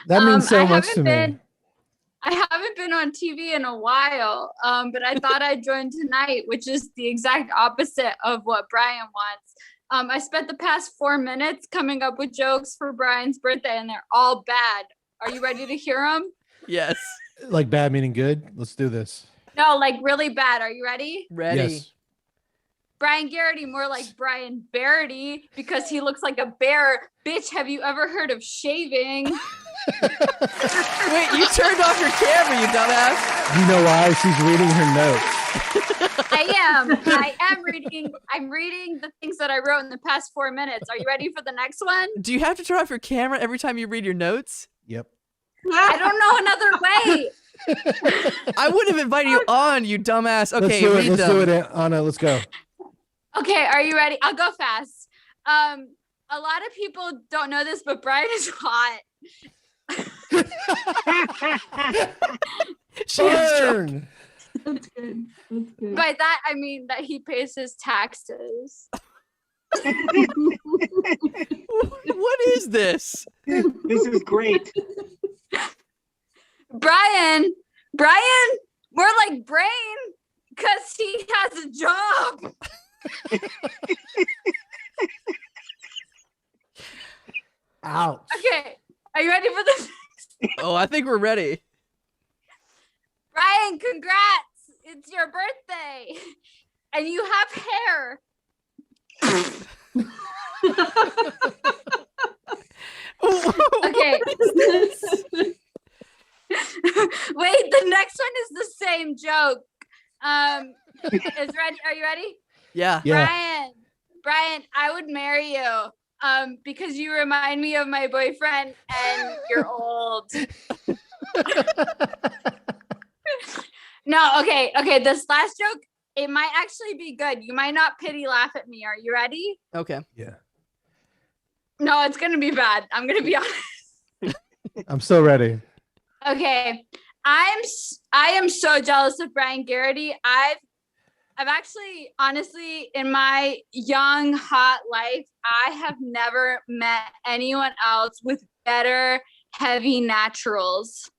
That means so much to me. I haven't been on TV in a while, but I thought I'd join tonight, which is the exact opposite of what Brian wants. I spent the past 4 minutes coming up with jokes for Brian's birthday, and they're all bad. Are you ready to hear them? Yes. Like bad meaning good? Let's do this. No, like really bad. Are you ready? Ready. Yes. Brian Garraty, more like Brian Barraty, because he looks like a bear. Bitch, have you ever heard of shaving? Wait, you turned off your camera, you dumbass. You know why? She's reading her notes. I am reading. I'm reading the things that I wrote in the past 4 minutes. Are you ready for the next one? Do you have to turn off your camera every time you read your notes? Yep. I don't know another way. I wouldn't have invited you on, you dumbass. Okay, read them. Let's do it, Anna. Let's go. Okay, are you ready? I'll go fast. A lot of people don't know this, but Brian is hot. Burn. That's good. That's good. By that, I mean that he pays his taxes. What is this? This is great. Brian, more like brain, because he has a job. Ouch. Okay, are you ready for this? Oh, I think we're ready. Brian, congrats! It's your birthday, and you have hair. Okay. Wait, the next one is the same joke. Is ready? Are you ready? Yeah. Brian, I would marry you. Because you remind me of my boyfriend, and you're old. No, okay. This last joke, it might actually be good. You might not pity laugh at me. Are you ready? Okay. Yeah. No, it's gonna be bad. I'm gonna be honest. I'm so ready. Okay, I am so jealous of Brian Garraty. I've actually, honestly, in my young hot life, I have never met anyone else with better heavy naturals.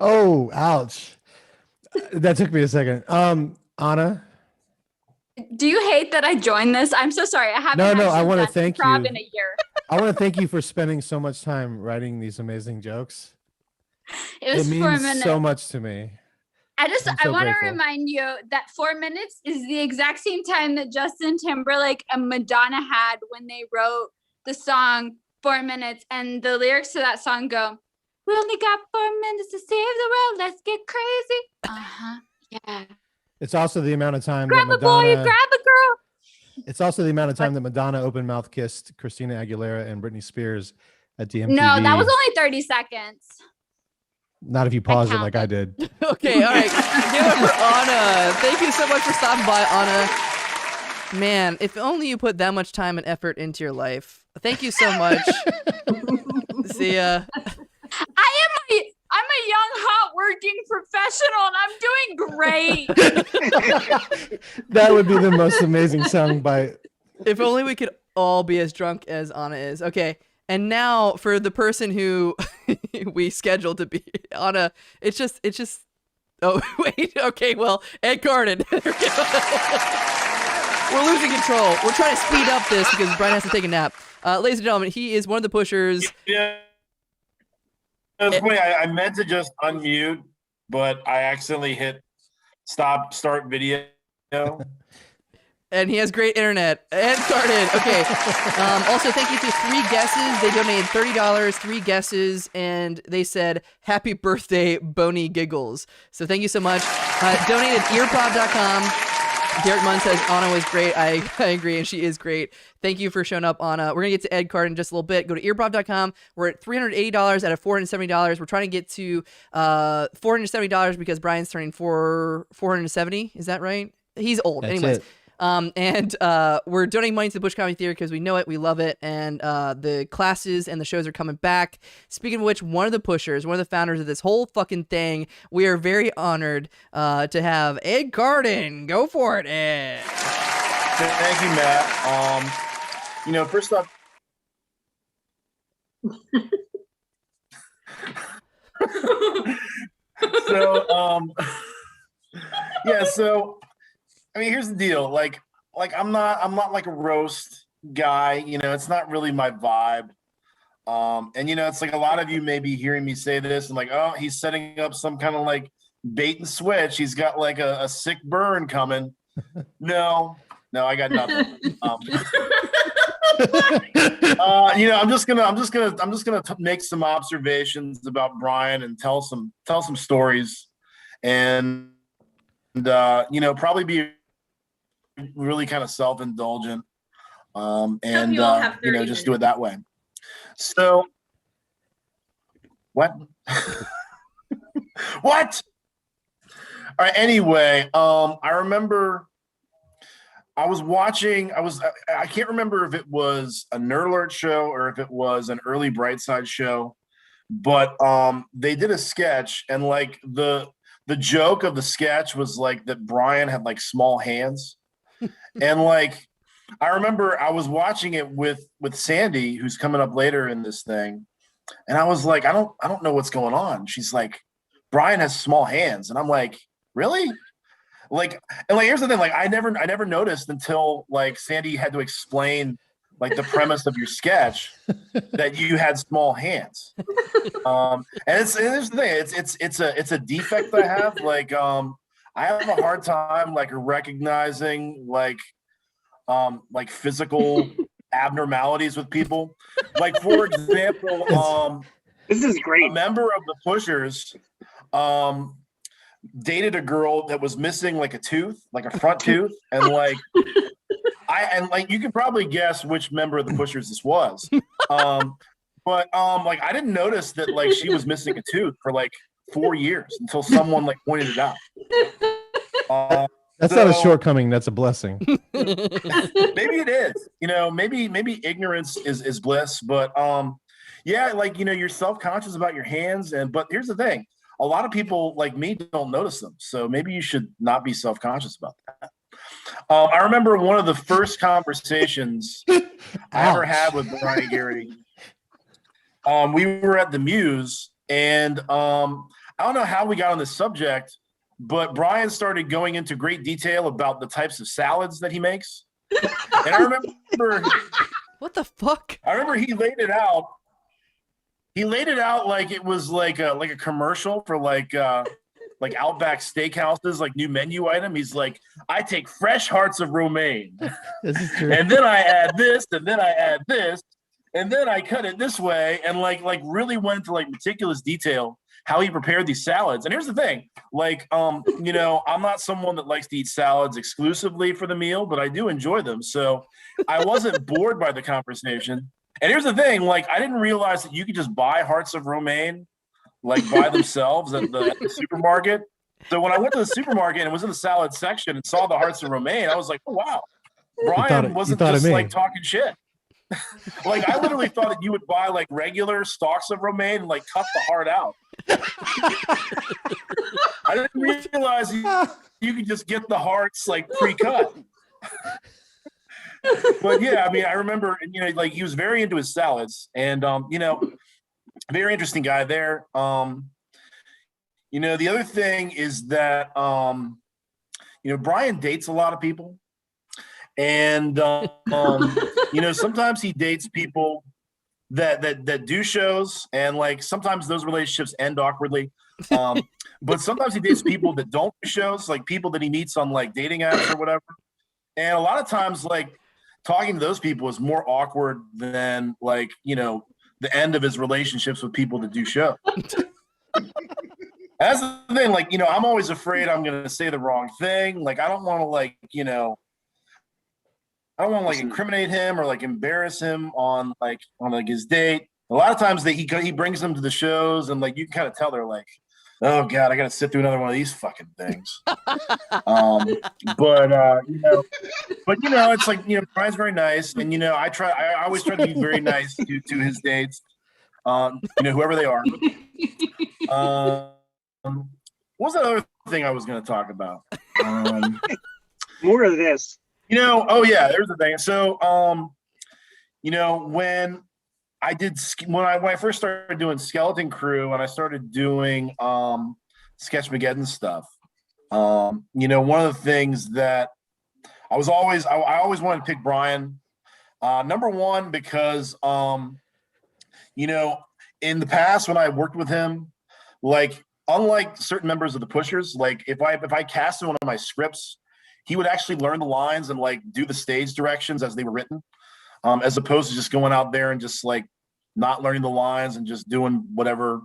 Oh, ouch. That took me a second. Anna. Do you hate that I joined this? I'm so sorry. I haven't. No, I want to thank you. In a year. I want to thank you for spending so much time writing these amazing jokes. It was 4 means minutes. so much to me. I so want to grateful. remind you that 4 minutes is the exact same time that Justin Timberlake and Madonna had when they wrote the song 4 minutes, and the lyrics to that song go, "We only got 4 minutes to save the world. Let's get crazy." Yeah. It's also the amount of time Grab that a boy, Madonna. grab a girl. It's also the amount of time that Madonna open mouth kissed Christina Aguilera and Britney Spears at the MTV. No, that was only 30 seconds. Not if you pause it like I did. Okay, all right. Give it for Anna. Thank you so much for stopping by, Anna. Man, if only you put that much time and effort into your life. Thank you so much. See ya. I'm a young, hot working professional, and I'm doing great. That would be the most amazing song by. If only we could all be as drunk as Anna is. Okay. And now for the person who we scheduled to be Anna, it's just, oh, wait. Okay. Well, Ed Garden. We're losing control. We're trying to speed up this because Brian has to take a nap. Ladies and gentlemen, he is one of the pushers. Yeah. It's funny, I meant to just unmute, but I accidentally hit start video. And he has great internet. Ed Garden. Okay. Also, thank you to 3 guesses. They donated $30, 3 guesses, and they said, "Happy birthday, Bony Giggles." So thank you so much. Donated earprov.com. Derek Munn says Anna was great. I agree, and she is great. Thank you for showing up, Anna. We're going to get to Ed Card in just a little bit. Go to earprov.com. We're at $380 out of $470. We're trying to get to $470 because Brian's turning 470. Is that right? He's old. That's Anyways. it. And we're donating money to the Bush Comedy Theater because we know it, we love it, and the classes and the shows are coming back. Speaking of which, one of the pushers, one of the founders of this whole fucking thing, we are very honored to have Ed Garden. Go for it, Ed. Thank you, Matt. First off, so here's the deal. Like I'm not like a roast guy, it's not really my vibe. And it's like a lot of you may be hearing me say this and like, oh, he's setting up some kind of like bait and switch. He's got like a sick burn coming. No, I got nothing. I'm just gonna make some observations about Brian and tell some stories, and probably be really kind of self-indulgent, and just do it that way. So, what? What? All right. Anyway, I remember I was watching. I can't remember if it was a Nerd Alert show or if it was an early Brightside show, but they did a sketch, and like the joke of the sketch was like that Brian had like small hands. And like, I remember I was watching it with Sandy, who's coming up later in this thing. And I was like, I don't know what's going on. She's like, Brian has small hands. And I'm like, really? Like, and like, here's the thing. Like, I never noticed until like Sandy had to explain like the premise of your sketch that you had small hands. And it's the thing, it's a defect I have. Like I have a hard time like recognizing like physical abnormalities with people. Like for example, this is great. A member of the Pushers dated a girl that was missing like a tooth, like a front tooth, and like you can probably guess which member of the Pushers this was. But like I didn't notice that like she was missing a tooth for like 4 years until someone like pointed it out. That's not a shortcoming. That's a blessing. Maybe it is. You know, maybe ignorance is bliss. But yeah, like you know, you're self-conscious about your hands, but here's the thing: a lot of people like me don't notice them. So maybe you should not be self-conscious about that. I remember one of the first conversations I ever had with Brian Garraty. We were at the Muse, and I don't know how we got on this subject, but Brian started going into great detail about the types of salads that he makes. And I remember what the fuck? I remember he laid it out. He laid it out like it was like a commercial for like Outback Steakhouses, like new menu item. He's like, I take fresh hearts of romaine, and then I add this, and then I add this, and then I cut it this way, and like really went into like meticulous detail how he prepared these salads. And here's the thing, like you know, I'm not someone that likes to eat salads exclusively for the meal, but I do enjoy them. So I wasn't bored by the conversation. And here's the thing, like I didn't realize that you could just buy hearts of romaine like by themselves at the supermarket. So when I went to the supermarket and was in the salad section and saw the hearts of romaine, I was like, oh wow, Brian wasn't just like talking shit. Like I literally thought that you would buy like regular stalks of romaine and like cut the heart out. I didn't realize you could just get the hearts like pre-cut. But yeah, I mean, I remember, you know, like he was very into his salads, and you know, very interesting guy there. You know, the other thing is that you know, Brian dates a lot of people, and you know, sometimes he dates people that do shows, and like sometimes those relationships end awkwardly. But sometimes he dates people that don't do shows, like people that he meets on like dating apps or whatever. And a lot of times, like talking to those people is more awkward than like, you know, the end of his relationships with people that do shows. That's the thing, like, you know, I'm always afraid I'm going to say the wrong thing. Like, I don't want to like, you know, I don't want to like incriminate him or like embarrass him on his date. A lot of times that he brings them to the shows, and like you can kind of tell they're like, oh God, I got to sit through another one of these fucking things. But you know, it's like, you know, Brian's very nice, and you know, I always try to be very nice to his dates, you know, whoever they are. What was that other thing I was going to talk about? More of this. You know, oh yeah, there's the thing. So, you know, when I first started doing Skeleton Crew and I started doing Sketchmageddon stuff, you know, one of the things that I always wanted to pick Brian. Number one, because you know, in the past when I worked with him, like unlike certain members of the Pushers, like if I cast him one of my scripts, he would actually learn the lines and like do the stage directions as they were written, as opposed to just going out there and just like not learning the lines and just doing whatever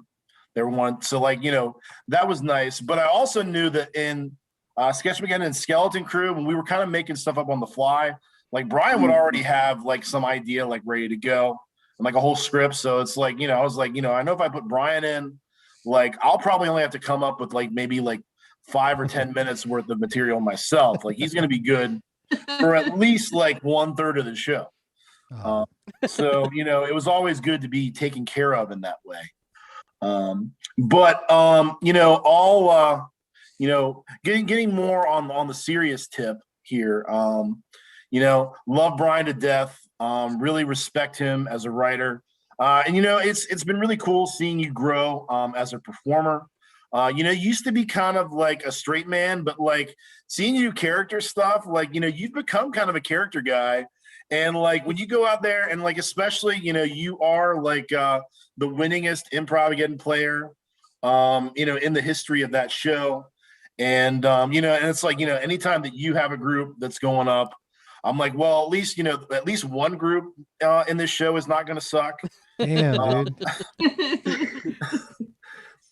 they want. So like, you know, that was nice. But I also knew that in Sketchmageddon and Skeleton Crew, when we were kind of making stuff up on the fly, like Brian would already have like some idea like ready to go and like a whole script. So it's like, you know, I was like, you know, I know if I put Brian in, like I'll probably only have to come up with like maybe like 5 or 10 minutes worth of material myself. Like he's going to be good for at least like 1/3 of the show. So, you know, it was always good to be taken care of in that way. But you know, all you know, getting more on the serious tip here. You know, love Brian to death. Really respect him as a writer. And you know, it's been really cool seeing you grow as a performer. You used to be kind of like a straight man, but like seeing you character stuff, like, you've become kind of a character guy. And like when you go out there and like, especially, you are like the winningest improv player, in the history of that show. And, and it's like, anytime that you have a group that's going up, I'm like, well, at least one group in this show is not going to suck. Damn, dude.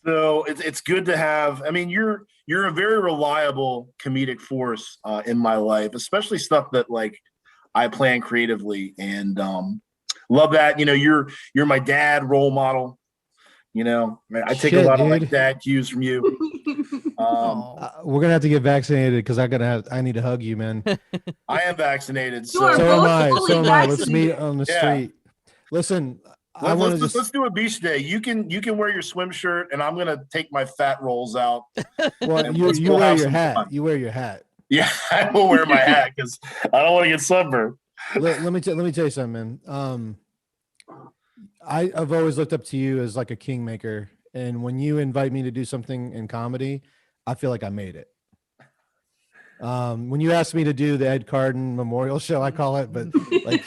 So it's good to have. I mean, you're a very reliable comedic force in my life, especially stuff that like I plan creatively, and love that. You're my dad role model. I take a lot of like dad cues from you. We're gonna have to get vaccinated because I need to hug you, man. I am vaccinated. So am I. Let's meet on the street. Listen. Let's do a beach day. You can wear your swim shirt, and I'm gonna take my fat rolls out. Well, you wear your hat. Fun. You wear your hat. Yeah, I will wear my hat because I don't want to get sunburned. Let me tell you something, man. I've always looked up to you as like a kingmaker, and when you invite me to do something in comedy, I feel like I made it. When you asked me to do the Ed Carden Memorial Show, I call it, but like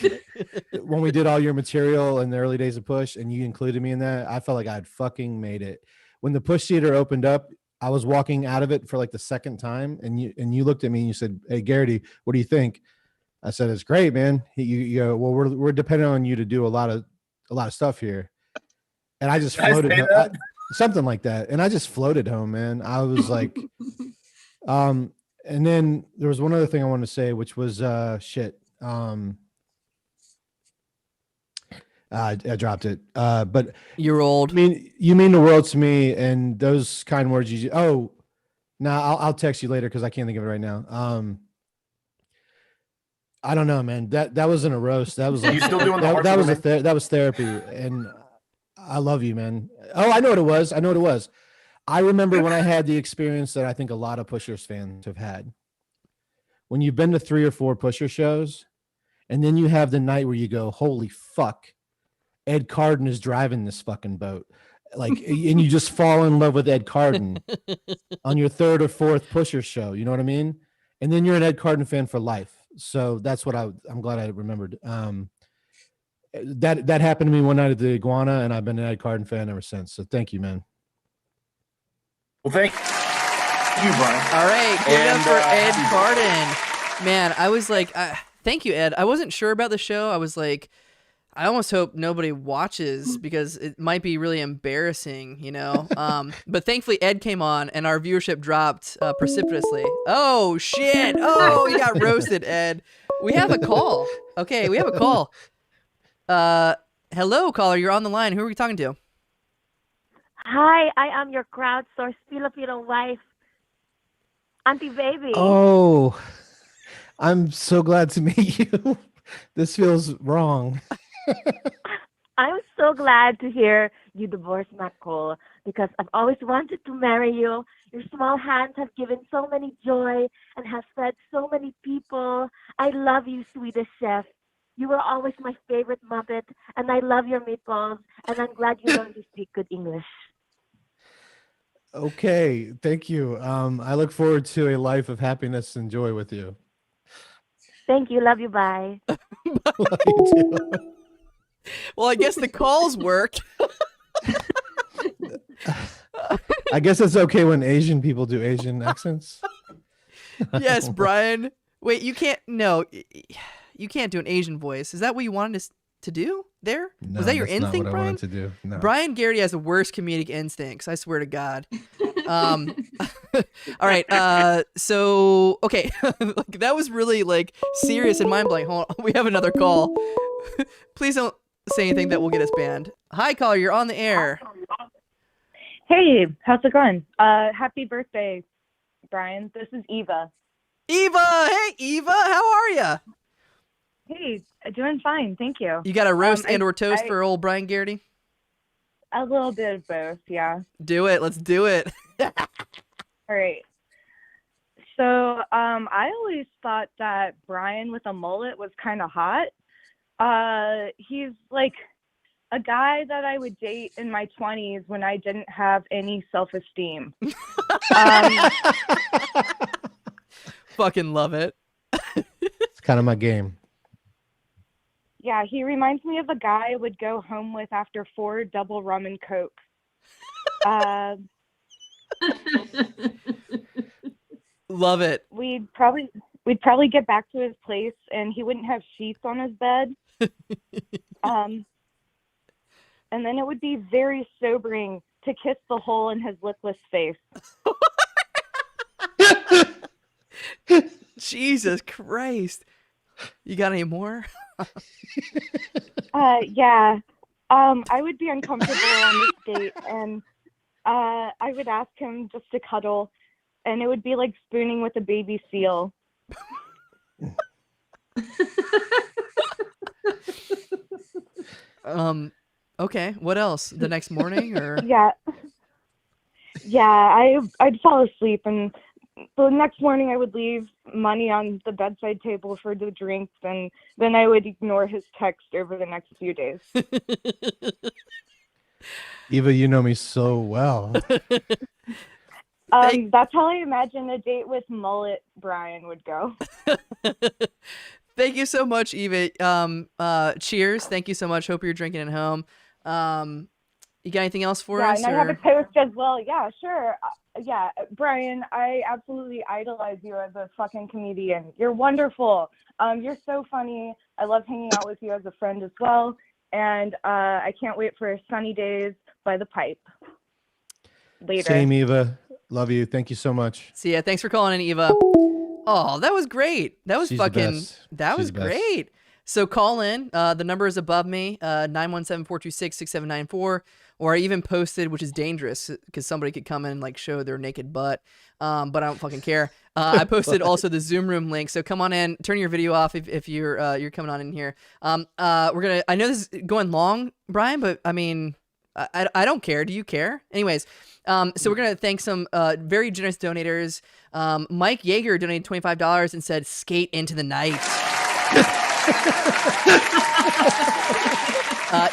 when we did all your material in the early days of Push and you included me in that, I felt like I'd fucking made it. When the Push Theater opened up, I was walking out of it for like the second time, and you looked at me and you said, "Hey, Garraty, what do you think?" I said, "It's great, man." You go, "Well, we're dependent on you to do a lot of stuff here," and I just floated something like that, and I just floated home, man. I was like, and then there was one other thing I wanted to say, which was shit. I dropped it. But you're old. You mean the world to me, and those kind words you. Oh, now I'll text you later because I can't think of it right now. I don't know, man. That wasn't a roast. That was like, you still doing that was therapy, and I love you, man. Oh, I know what it was. I remember when I had the experience that I think a lot of Pushers fans have had. When you've been to 3 or 4 Pusher shows, and then you have the night where you go, "Holy fuck, Ed Carden is driving this fucking boat." Like, and you just fall in love with Ed Carden on your 3rd or 4th Pusher show. You know what I mean? And then you're an Ed Carden fan for life. So that's what I'm glad I remembered. That happened to me one night at the Iguana, and I've been an Ed Carden fan ever since. So thank you, man. Well, thank you, Brian. All right, give it up for Ed Carden. Man, I was like, thank you, Ed. I wasn't sure about the show. I was like, I almost hope nobody watches because it might be really embarrassing, But thankfully, Ed came on, and our viewership dropped precipitously. Oh, shit. Oh, you got roasted, Ed. We have a call. Okay, we have a call. Hello, caller. You're on the line. Who are we talking to? Hi, I am your crowdsourced Filipino wife, Auntie Baby. Oh, I'm so glad to meet you. This feels wrong. I'm so glad to hear you divorced Nicole because I've always wanted to marry you. Your small hands have given so many joy and have fed so many people. I love you, Swedish chef. You were always my favorite Muppet, and I love your meatballs, and I'm glad you learned to speak good English. Okay, thank you. I look forward to a life of happiness and joy with you. Thank you. Love you. Bye. Love you too. Well, I guess the calls worked. I guess it's okay when Asian people do Asian accents. Yes, Brian. Wait, you can't do an Asian voice. Is that what you wanted us to do there? No, was that your that's not instinct, what I Brian? wanted to do. No. Brian Garraty has the worst comedic instincts. I swear to God. All right. So, okay. Like, that was really like serious and mind blowing. Hold on. We have another call. Please don't say anything that will get us banned. Hi, caller. You're on the air. Hey, how's it going? Happy birthday, Brian. This is Eva. Eva. Hey, Eva. How are you? Hey, doing fine. Thank you. You got a roast and or toast for old Brian Garraty? A little bit of both, yeah. Do it. Let's do it. All right. So I always thought that Brian with a mullet was kind of hot. He's like a guy that I would date in my 20s when I didn't have any self-esteem. Fucking love it. It's kind of my game. Yeah, he reminds me of a guy I would go home with after 4 double rum and coke. Love it. We'd probably get back to his place and he wouldn't have sheets on his bed. And then it would be very sobering to kiss the hole in his lipless face. Jesus Christ. You got any more? Yeah. I would be uncomfortable on this date and I would ask him just to cuddle and it would be like spooning with a baby seal. Okay. What else? The next morning or? Yeah. I'd fall asleep and the next morning I would leave money on the bedside table for the drinks and then I would ignore his text over the next few days. Eva, you know me so well. That's how I imagine a date with mullet Brian would go. Thank you so much, Eva. Cheers. Thank you so much. Hope you're drinking at home. You got anything else for us? And I have a toast as well. Yeah, sure. Yeah, Brian, I absolutely idolize you as a fucking comedian. You're wonderful. You're so funny. I love hanging out with you as a friend as well. And I can't wait for sunny days by the pipe. Later. Same, Eva. Love you. Thank you so much. See ya. Thanks for calling in, Eva. Oh, that was great. That was She's the fucking, best. that She's was the best. great. So call in. The number is above me, 917-426-6794. Or I even posted, which is dangerous because somebody could come in and like show their naked butt. But I don't fucking care. I posted also the Zoom room link. So come on in, turn your video off if you're coming on in here. I know this is going long, Brian, but I mean, I don't care. Do you care? Anyways, so we're going to thank some very generous donators. Mike Yeager donated $25 and said, skate into the night.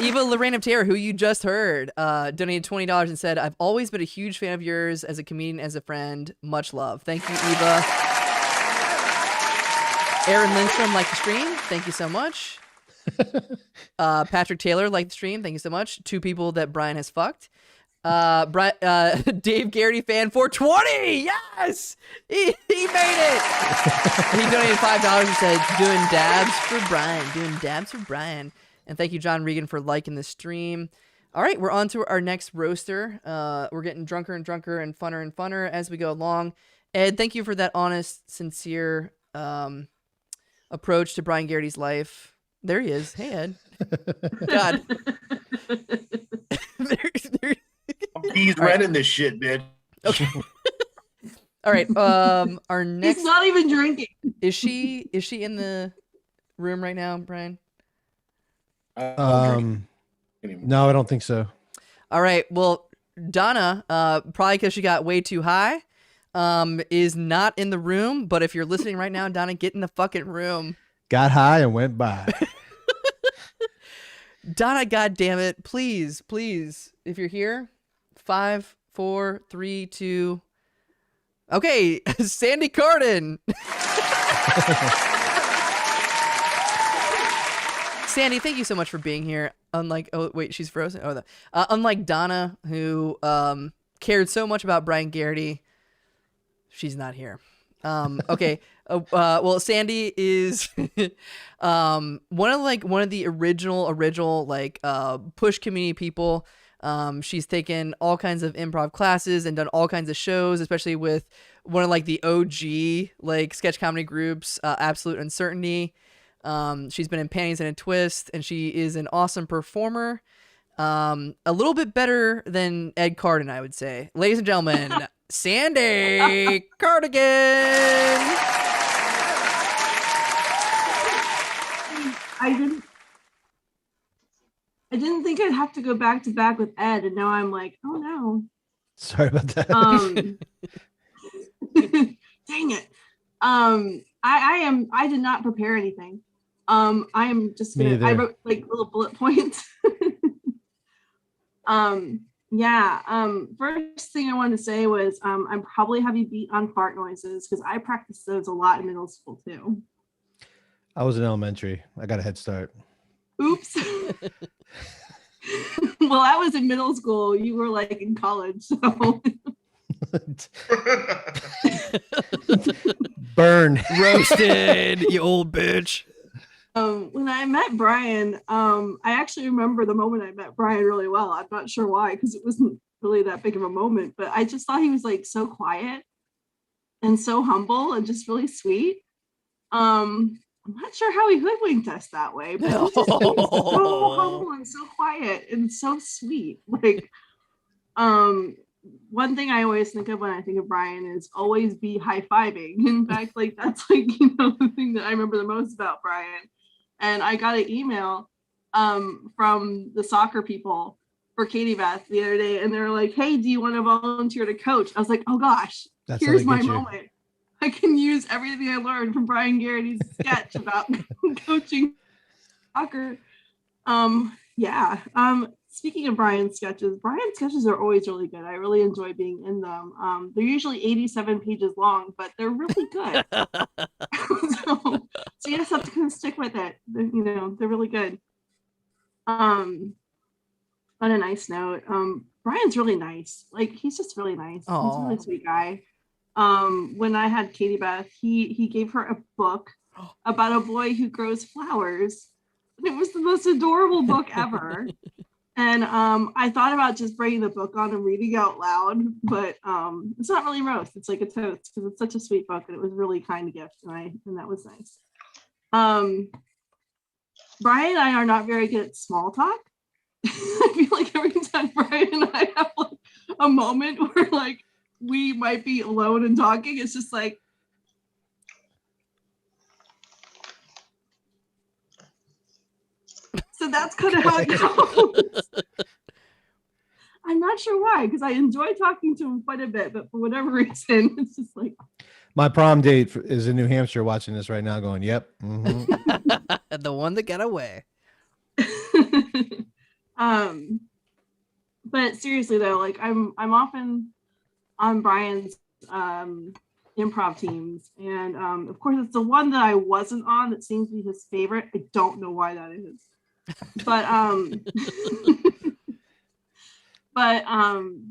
Eva Lorraine of Terror, who you just heard, donated $20 and said, I've always been a huge fan of yours as a comedian, as a friend. Much love. Thank you, Eva. Aaron Lindstrom liked the stream. Thank you so much. Patrick Taylor liked the stream. Thank you so much. 2 people that Brian has fucked. Dave Garraty fan 420. Yes, he made it. He donated $5 and said, doing dabs for Brian. And thank you, John Regan, for liking the stream. All right, we're on to our next roaster. We're getting drunker and drunker and funner as we go along. Ed, thank you for that honest, sincere approach to Brian Garrity's life. There he is. Hey, Ed. God. He's running this shit, bitch. Okay. All right. Our next. He's not even drinking. Is she in the room right now, Brian? No, I don't think so. All right. Well, Donna, probably because she got way too high, is not in the room. But if you're listening right now, Donna, get in the fucking room. Got high and went by. Donna, goddammit, please, if you're here, 5, 4, 3, 2. Okay, Sandy Carden. Sandy, thank you so much for being here. Unlike, oh wait, she's frozen. Unlike Donna, who cared so much about Brian Garrity, she's not here. Okay. Well, Sandy is one of the original like push community people. She's taken all kinds of improv classes and done all kinds of shows, especially with one of like the OG like sketch comedy groups, Absolute Uncertainty. She's been in Panties and a Twist, and she is an awesome performer. A little bit better than Ed Carden, I would say. Ladies and gentlemen, Sandy Cardigan. I didn't think I'd have to go back to back with Ed, and now I'm like, oh no. Sorry about that. Dang it. I did not prepare anything. I am just gonna. I wrote like little bullet points. First thing I wanted to say was I'm probably heavy beat on fart noises because I practiced those a lot in middle school too. I was in elementary. I got a head start. Oops. Well, I was in middle school. You were like in college, so. Burn. Roasted, you old bitch. When I met Brian, I actually remember the moment I met Brian really well. I'm not sure why, because it wasn't really that big of a moment, but I just thought he was like so quiet and so humble and just really sweet. I'm not sure how he hoodwinked us that way, but he's just so humble and so quiet and so sweet. Like, one thing I always think of when I think of Brian is always be high-fiving. In fact, like that's like, the thing that I remember the most about Brian. And I got an email from the soccer people for Katie Beth the other day, and they were like, "Hey, do you want to volunteer to coach?" I was like, "Oh gosh, here's my moment. I can use everything I learned from Brian Garraty's sketch about coaching soccer." Speaking of Brian's sketches are always really good. I really enjoy being in them. They're usually 87 pages long, but they're really good. so you just have to kind of stick with it. They're really good. On a nice note, Brian's really nice. Like, he's just really nice. Aww. He's a really sweet guy. When I had Katie Beth, he gave her a book about a boy who grows flowers. And it was the most adorable book ever. And I thought about just bringing the book on and reading out loud, but it's not really roast. It's like a toast because it's such a sweet book, and it was really kind gift, and that was nice. Brian and I are not very good at small talk. I feel like every time Brian and I have like a moment where like we might be alone and talking, it's just like, so that's kind of how it goes. I'm not sure why, because I enjoy talking to him quite a bit, but for whatever reason, it's just like. My prom date is in New Hampshire watching this right now going, yep. Mm-hmm. The one that got away. But seriously though, like I'm often on Brian's improv teams, and of course it's the one that I wasn't on that seems to be his favorite. I don't know why that is. But but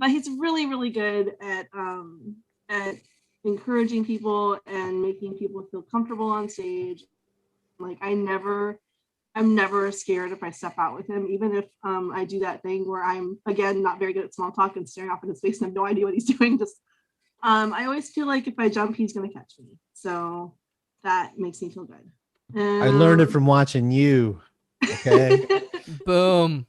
he's really, really good at encouraging people and making people feel comfortable on stage. Like I'm never scared if I step out with him, even if I do that thing where I'm again not very good at small talk and staring off in his face and have no idea what he's doing. Just I always feel like if I jump, he's gonna catch me. So that makes me feel good. I learned it from watching you. Okay. Boom.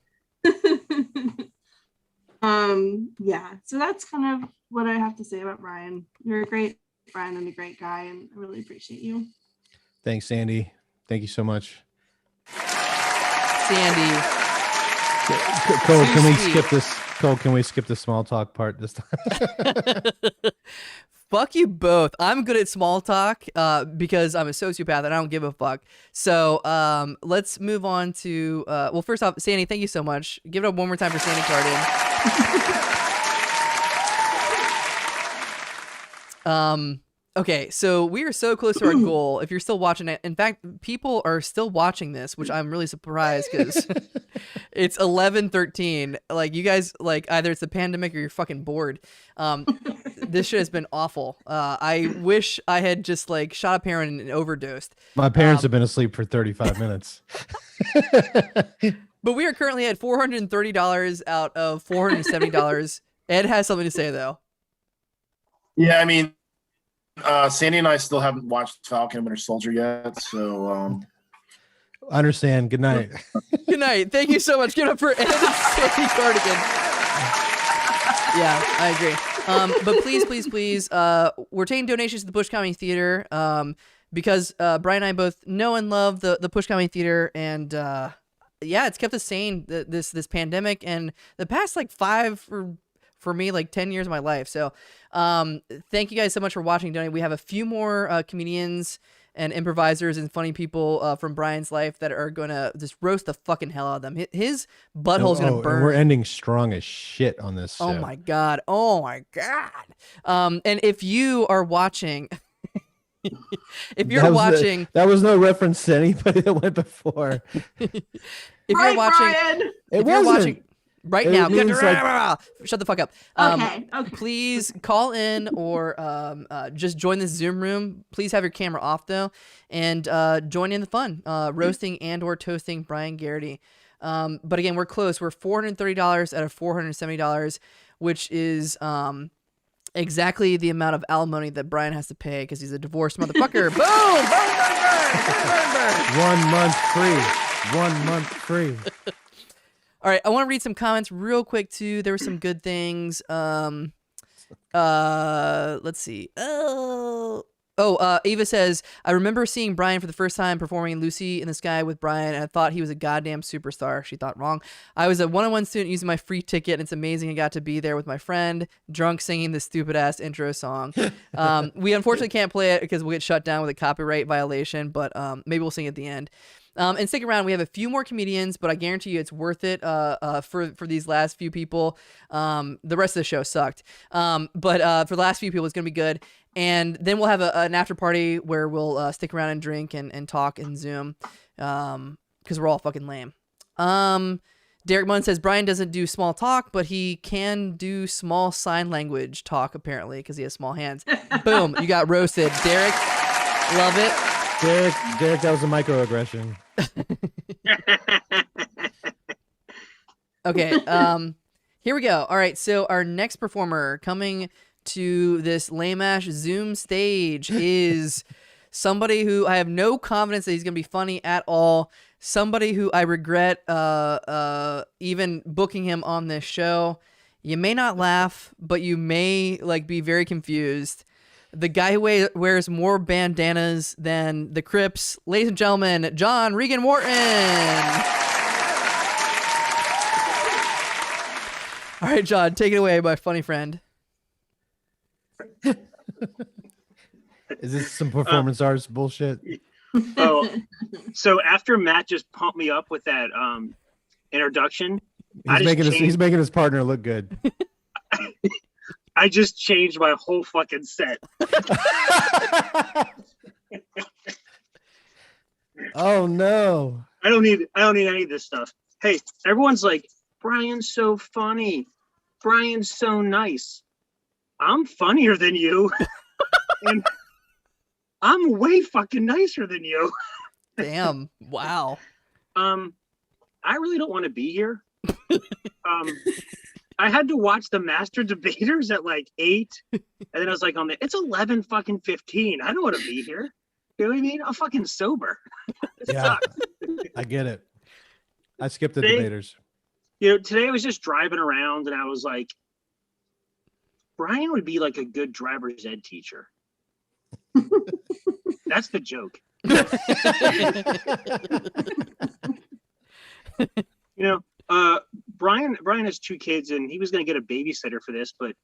Yeah, so that's kind of what I have to say about Brian. You're a great friend and a great guy, and I really appreciate you. Thanks, Sandy. Thank you so much. Sandy. Cole, can we skip this? Cole, can we skip the small talk part this time? Fuck you both. I'm good at small talk because I'm a sociopath and I don't give a fuck. So let's move on to, well, first off, Sandy, thank you so much. Give it up one more time for Sandy Cardin. Okay, so we are so close to our goal. If you're still watching it, in fact, people are still watching this, which I'm really surprised because it's 11:13. Like you guys, like either it's the pandemic or you're fucking bored. This shit has been awful. I wish I had just like shot up heroin and overdosed. My parents have been asleep for 35 minutes. But we are currently at $430 out of $470. Ed has something to say though. Yeah, I mean, Sandy and I still haven't watched Falcon and Winter Soldier yet, so I understand. Good night. Good night. Thank you so much. Give it up for Ed and Sandy Cardigan. Yeah, I agree. But please, we're taking donations to the Push Comedy Theater because Brian and I both know and love the Push Comedy Theater, and yeah, it's kept us sane this pandemic and the past like 5 for me, like 10 years of my life. So thank you guys so much for watching. We have a few more comedians and improvisers and funny people from Brian's life that are gonna just roast the fucking hell out of them. His butthole's gonna burn. And we're ending strong as shit on this show. Oh my god! Oh my god! And if you are watching, if you're watching, that was no reference to anybody that went before. If you're watching, if you're watching right now, shut the fuck up. Okay. Please call in or just join this Zoom room. Please have your camera off though, and join in the fun, roasting and or toasting Brian Garraty. But again, we're close. We're $430 out of $470, which is exactly the amount of alimony that Brian has to pay because he's a divorced motherfucker. Boom! Burn. 1 month free. 1 month free. All right, I want to read some comments real quick too. There were some good things. Let's see. Ava says, I remember seeing Brian for the first time performing Lucy in the Sky with Brian, and I thought he was a goddamn superstar. She thought wrong. I was a one-on-one student using my free ticket, and it's amazing I got to be there with my friend, drunk singing this stupid-ass intro song. We unfortunately can't play it because we'll get shut down with a copyright violation, but maybe we'll sing it at the end. And stick around. We have a few more comedians, but I guarantee you it's worth it for these last few people. The rest of the show sucked. But for the last few people, it's going to be good. And then we'll have an after party where we'll stick around and drink and talk and Zoom because we're all fucking lame. Derek Munn says Brian doesn't do small talk, but he can do small sign language talk, apparently, because he has small hands. Boom. You got roasted. Derek, love it. Derek, that was a microaggression. Okay, here we go. All right, so our next performer coming to this lame-ass Zoom stage is somebody who I have no confidence that he's going to be funny at all. Somebody who I regret even booking him on this show. You may not laugh, but you may be very confused. The guy who wears more bandanas than the Crips. Ladies and gentlemen, John Regan Wharton. All right, John, take it away, my funny friend. Is this some performance arts bullshit? Oh, so after Matt just pumped me up with that introduction, he's making his partner look good. I just changed my whole fucking set. Oh no. I don't need any of this stuff. Hey, everyone's like, Brian's so funny. Brian's so nice. I'm funnier than you. And I'm way fucking nicer than you. Damn. Wow. I really don't want to be here. I had to watch the Master Debaters at 8, and then I was like, it's 11 fucking 15. I don't want to be here. You know what I mean? I'm fucking sober. Yeah, I get it. I skipped the debaters. Today I was just driving around, and I was like, Brian would be like a good driver's ed teacher. That's the joke. Brian has 2 kids, and he was going to get a babysitter for this, but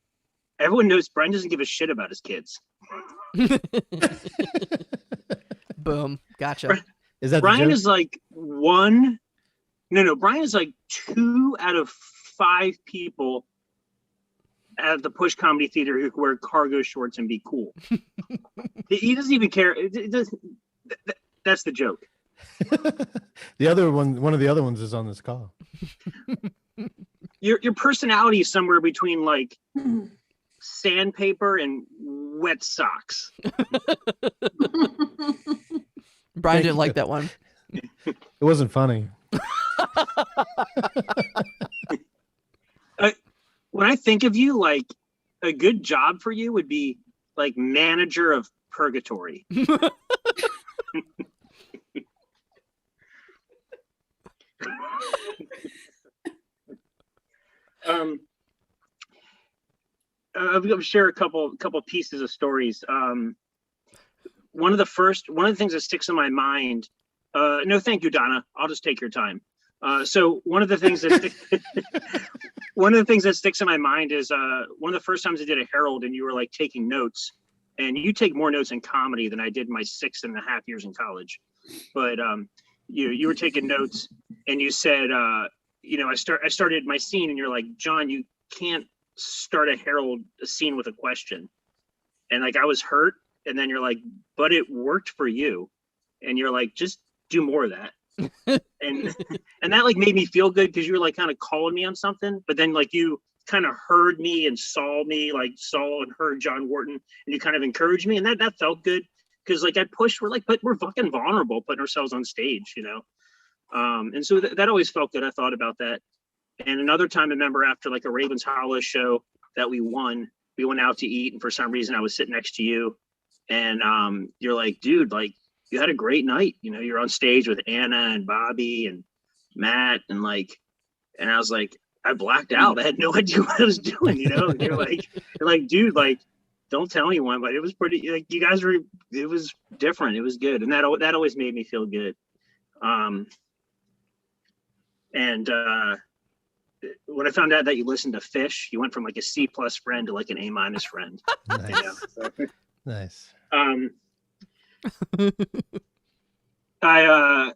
everyone knows Brian doesn't give a shit about his kids. Boom. Gotcha. Is that Brian is like one? No. Brian is like 2 out of 5 people at the Push Comedy Theater who wear cargo shorts and be cool. He doesn't even care. That's the joke. One of the other ones is on this call. Your personality is somewhere between sandpaper and wet socks. Brian didn't like that one. It wasn't funny. When I think of you, a good job for you would be manager of Purgatory. I'm going to share a couple pieces of stories. One of the things that sticks in my mind. No, thank you, Donna. I'll just take your time. So one of the things that sticks in my mind is one of the first times I did a Herald, and you were taking notes, and you take more notes in comedy than I did my 6.5 years in college. But you were taking notes, and you said, I started my scene, and you're like, John, you can't start a scene with a question. And like I was hurt, and then you're like, but it worked for you, and you're like, just do more of that. and that like made me feel good because you were like kind of calling me on something, but then like you kind of heard me and saw and heard John Wharton, and you kind of encouraged me, and that felt good because like I pushed, we're fucking vulnerable putting ourselves on stage, and so that always felt good. I thought about that. And another time I remember after like a Ravens Hollow show that we won, we went out to eat, and for some reason I was sitting next to you, and you're like, dude, like you had a great night, you're on stage with Anna and Bobby and Matt, and I was like, I blacked out. I had no idea what I was doing, And you're like, dude, like, don't tell anyone, but it was pretty, like, you guys it was different. It was good. And that always made me feel good. And when I found out that you listened to Fish, you went from like a C+ friend to like an A- friend. Nice. Nice. I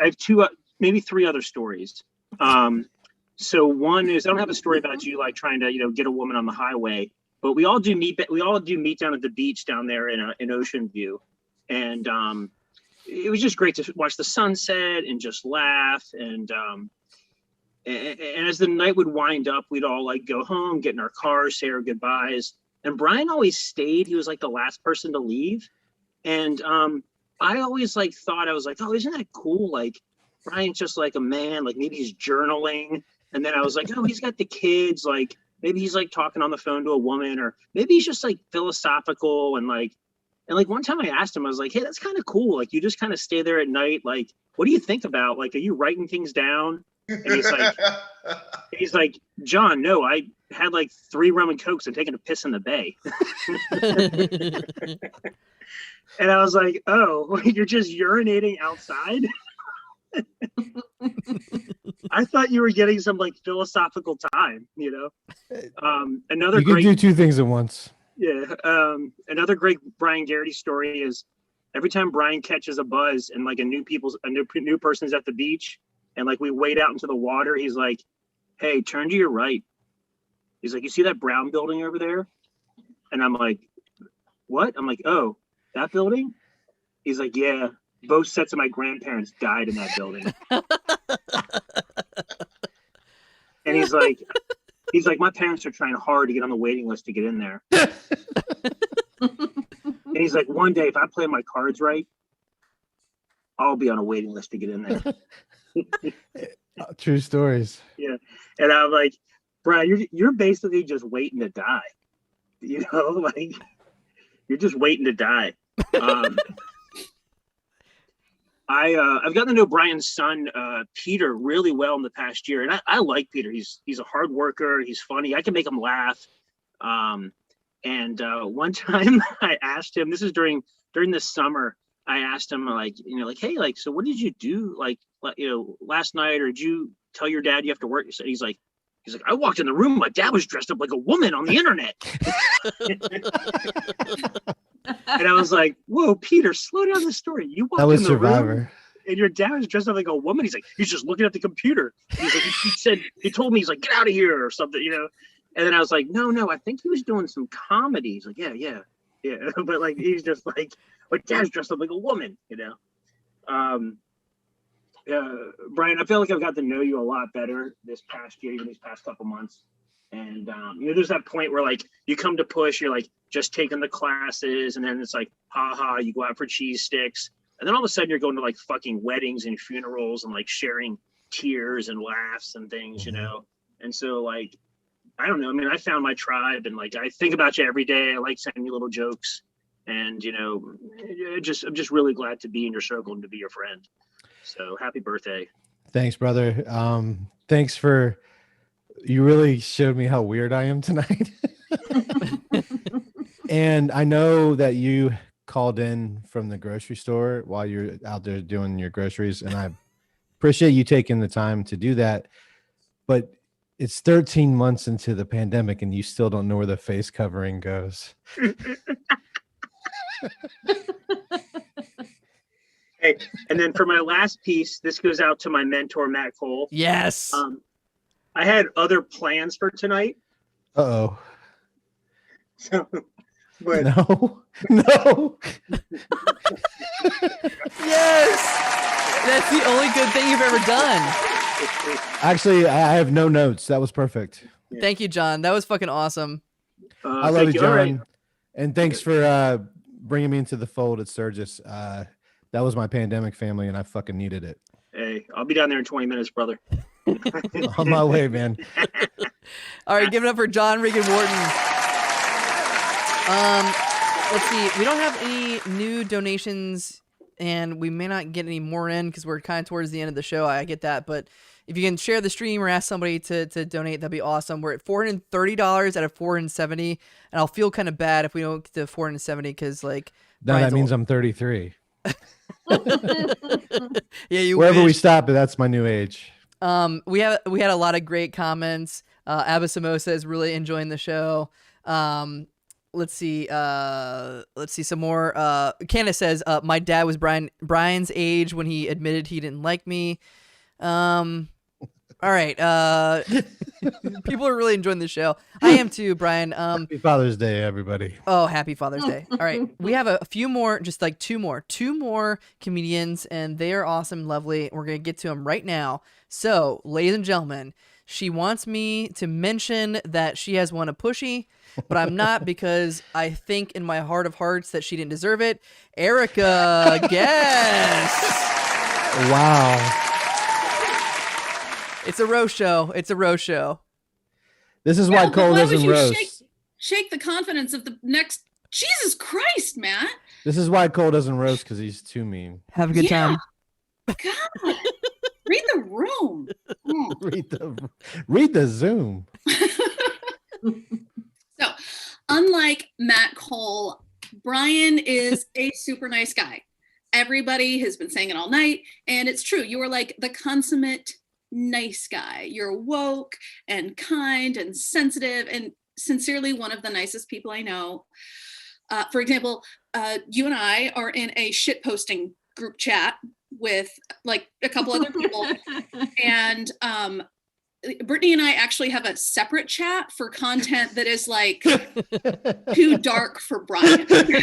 have two, maybe three other stories. So one is, I don't have a story about you like trying to get a woman on the highway, but we all do meet down at the beach down there in Ocean View, and it was just great to watch the sunset and just laugh, and as the night would wind up, we'd all like go home, get in our cars, say our goodbyes. And Brian always stayed. He was like the last person to leave. And I always like thought, I was like, oh, isn't that cool? Like Brian's just like a man, like maybe he's journaling. And then I was like, oh, he's got the kids. Like maybe he's like talking on the phone to a woman, or maybe he's just like philosophical. And one time I asked him, I was like, hey, that's kind of cool. Like you just kind of stay there at night. Like, what do you think about? Like, are you writing things down? And he's like, John, no, I had like 3 rum and cokes and taking a piss in the bay. And I was like, oh, you're just urinating outside? I thought you were getting some like philosophical time, Another You can great do 2 things at once. Yeah. Another great Brian Garraty story is every time Brian catches a buzz and like a new person's at the beach, and like we wade out into the water, he's like, hey, turn to your right. He's like, you see that brown building over there? And I'm like, what? I'm like, oh, that building? He's like, yeah, both sets of my grandparents died in that building. And he's like, my parents are trying hard to get on the waiting list to get in there. And he's like, one day, if I play my cards right, I'll be on a waiting list to get in there. True stories. Yeah. And I'm like, Brian, you're basically just waiting to die. Like you're just waiting to die. I've gotten to know Brian's son, Peter, really well in the past year. And I like Peter. He's a hard worker. He's funny. I can make him laugh. And one time I asked him, this is during this summer, I asked him like, hey, like, so what did you do? Like, last night, or did you tell your dad you have to work? He's like, I walked in the room. My dad was dressed up like a woman on the internet. And I was like, whoa, Peter, slow down the story. You walked That was in the Survivor. room and your dad was dressed up like a woman. He's like, he's just looking at the computer. He's like, he told me, he's like, get out of here or something, And then I was like, no, I think he was doing some comedy. He's like, yeah. But like, he's just like, my dad's dressed up like a woman, Brian, I feel like I've got to know you a lot better this past year, even these past couple months. And, there's that point where like you come to push, you're like just taking the classes, and then it's like, you go out for cheese sticks. And then all of a sudden you're going to like fucking weddings and funerals and like sharing tears and laughs and things, And so like, I don't know. I mean, I found my tribe, and like, I think about you every day. I like sending you little jokes, and, I'm just really glad to be in your circle and to be your friend. So happy birthday. Thanks, brother. Thanks for, you really showed me how weird I am tonight. And I know that you called in from the grocery store while you're out there doing your groceries, and I appreciate you taking the time to do that. But It's 13 months into the pandemic and you still don't know where the face covering goes. Hey, and then for my last piece, this goes out to my mentor, Matt Cole. Yes. I had other plans for tonight. Uh-oh. So, but No. Yes. That's the only good thing you've ever done. Actually, I have no notes. That was perfect. Thank you, John. That was fucking awesome. I love you, you. John. All right. And thanks for bringing me into the fold at Sturgis. That was my pandemic family, and I fucking needed it. Hey, I'll be down there in 20 minutes, brother. On my way, man. All right, give it up for John Regan Wharton. Let's see. We don't have any new donations, and we may not get any more in because we're kind of towards the end of the show. I get that, but if you can share the stream or ask somebody to donate, that'd be awesome. We're at $430 out of 470, and I'll feel kind of bad if we don't get to 470 because like. No, that means I'm 33. Yeah, you wherever wish. we stop, that's my new age. We had a lot of great comments. Abba Samosa is really enjoying the show. Let's see some more. Candace says, my dad was Brian's age when he admitted he didn't like me. All right. People are really enjoying the show. I am too, Brian. Happy Father's Day, everybody. Oh, happy Father's Day. All right. We have a few more, just like two more comedians, and they are awesome, lovely. We're going to get to them right now. So, ladies and gentlemen, she wants me to mention that she has won a Pushy, but I'm not because I think in my heart of hearts that she didn't deserve it. Erica Guest. Wow. It's a roast show. It's a roast show. This is why Cole why would doesn't you roast. shake the confidence of the next? Jesus Christ, Matt! This is why Cole doesn't roast because he's too mean. Have a good time. God, read the room. Read the Zoom. So, unlike Matt Cole, Brian is a super nice guy. Everybody has been saying it all night, and it's true. You are like the consummate nice guy. You're woke and kind and sensitive and sincerely one of the nicest people I know. For example, you and I are in a shit posting group chat with like a couple other people, and Brittany and I actually have a separate chat for content that is like too dark for Brian. This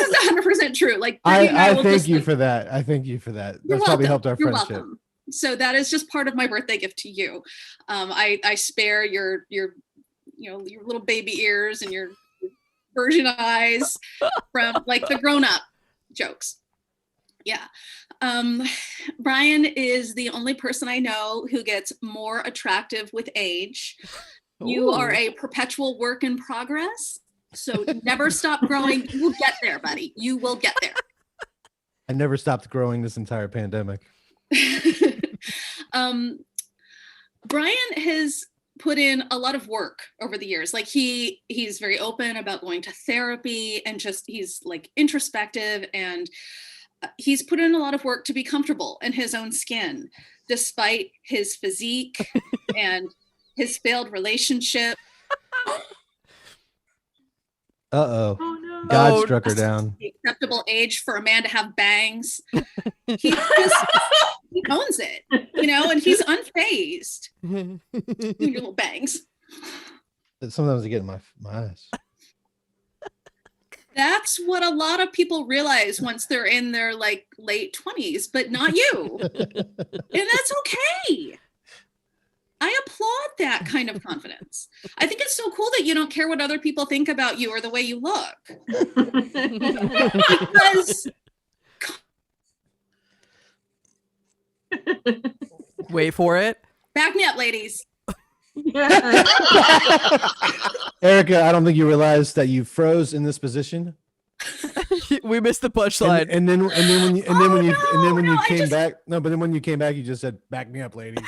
is 100% true. Like Brittany and I will thank just, you like, for that. I thank you for that. You're That's probably welcome. helped our You're friendship. welcome. So that is just part of my birthday gift to you. I spare your little baby ears and your virgin eyes from like the grown-up jokes. Yeah. Brian is the only person I know who gets more attractive with age. You are a perpetual work in progress. So never stop growing. You will get there, buddy. You will get there. I never stopped growing this entire pandemic. Brian has put in a lot of work over the years. Like he's very open about going to therapy and just he's like introspective, and he's put in a lot of work to be comfortable in his own skin, despite his physique and his failed relationship. Uh-oh. Oh, no. God struck her down. The acceptable age for a man to have bangs. He owns it, and he's unfazed. Your little bangs. Sometimes I get in my eyes. That's what a lot of people realize once they're in their like late 20s, but not you. And that's okay. I applaud that kind of confidence. I think it's so cool that you don't care what other people think about you or the way you look. Because wait for it. Back me up, ladies. Erica, I don't think you realized that you froze in this position. We missed the punchline. And then when you came back, you just said, "Back me up, ladies."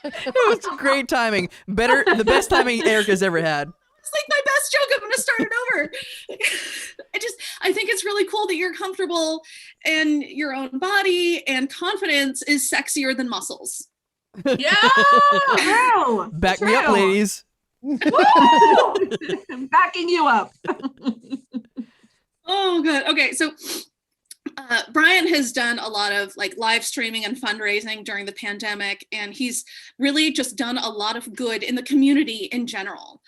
It was great timing. The best timing Erica's ever had. It's like my best joke. I'm going to start it over. I think it's really cool that you're comfortable in your own body, and confidence is sexier than muscles. Yeah, true. Back me up, True. ladies. Woo! I'm backing you up. Oh, good. Okay, so Brian has done a lot of like live streaming and fundraising during the pandemic, and he's really just done a lot of good in the community in general.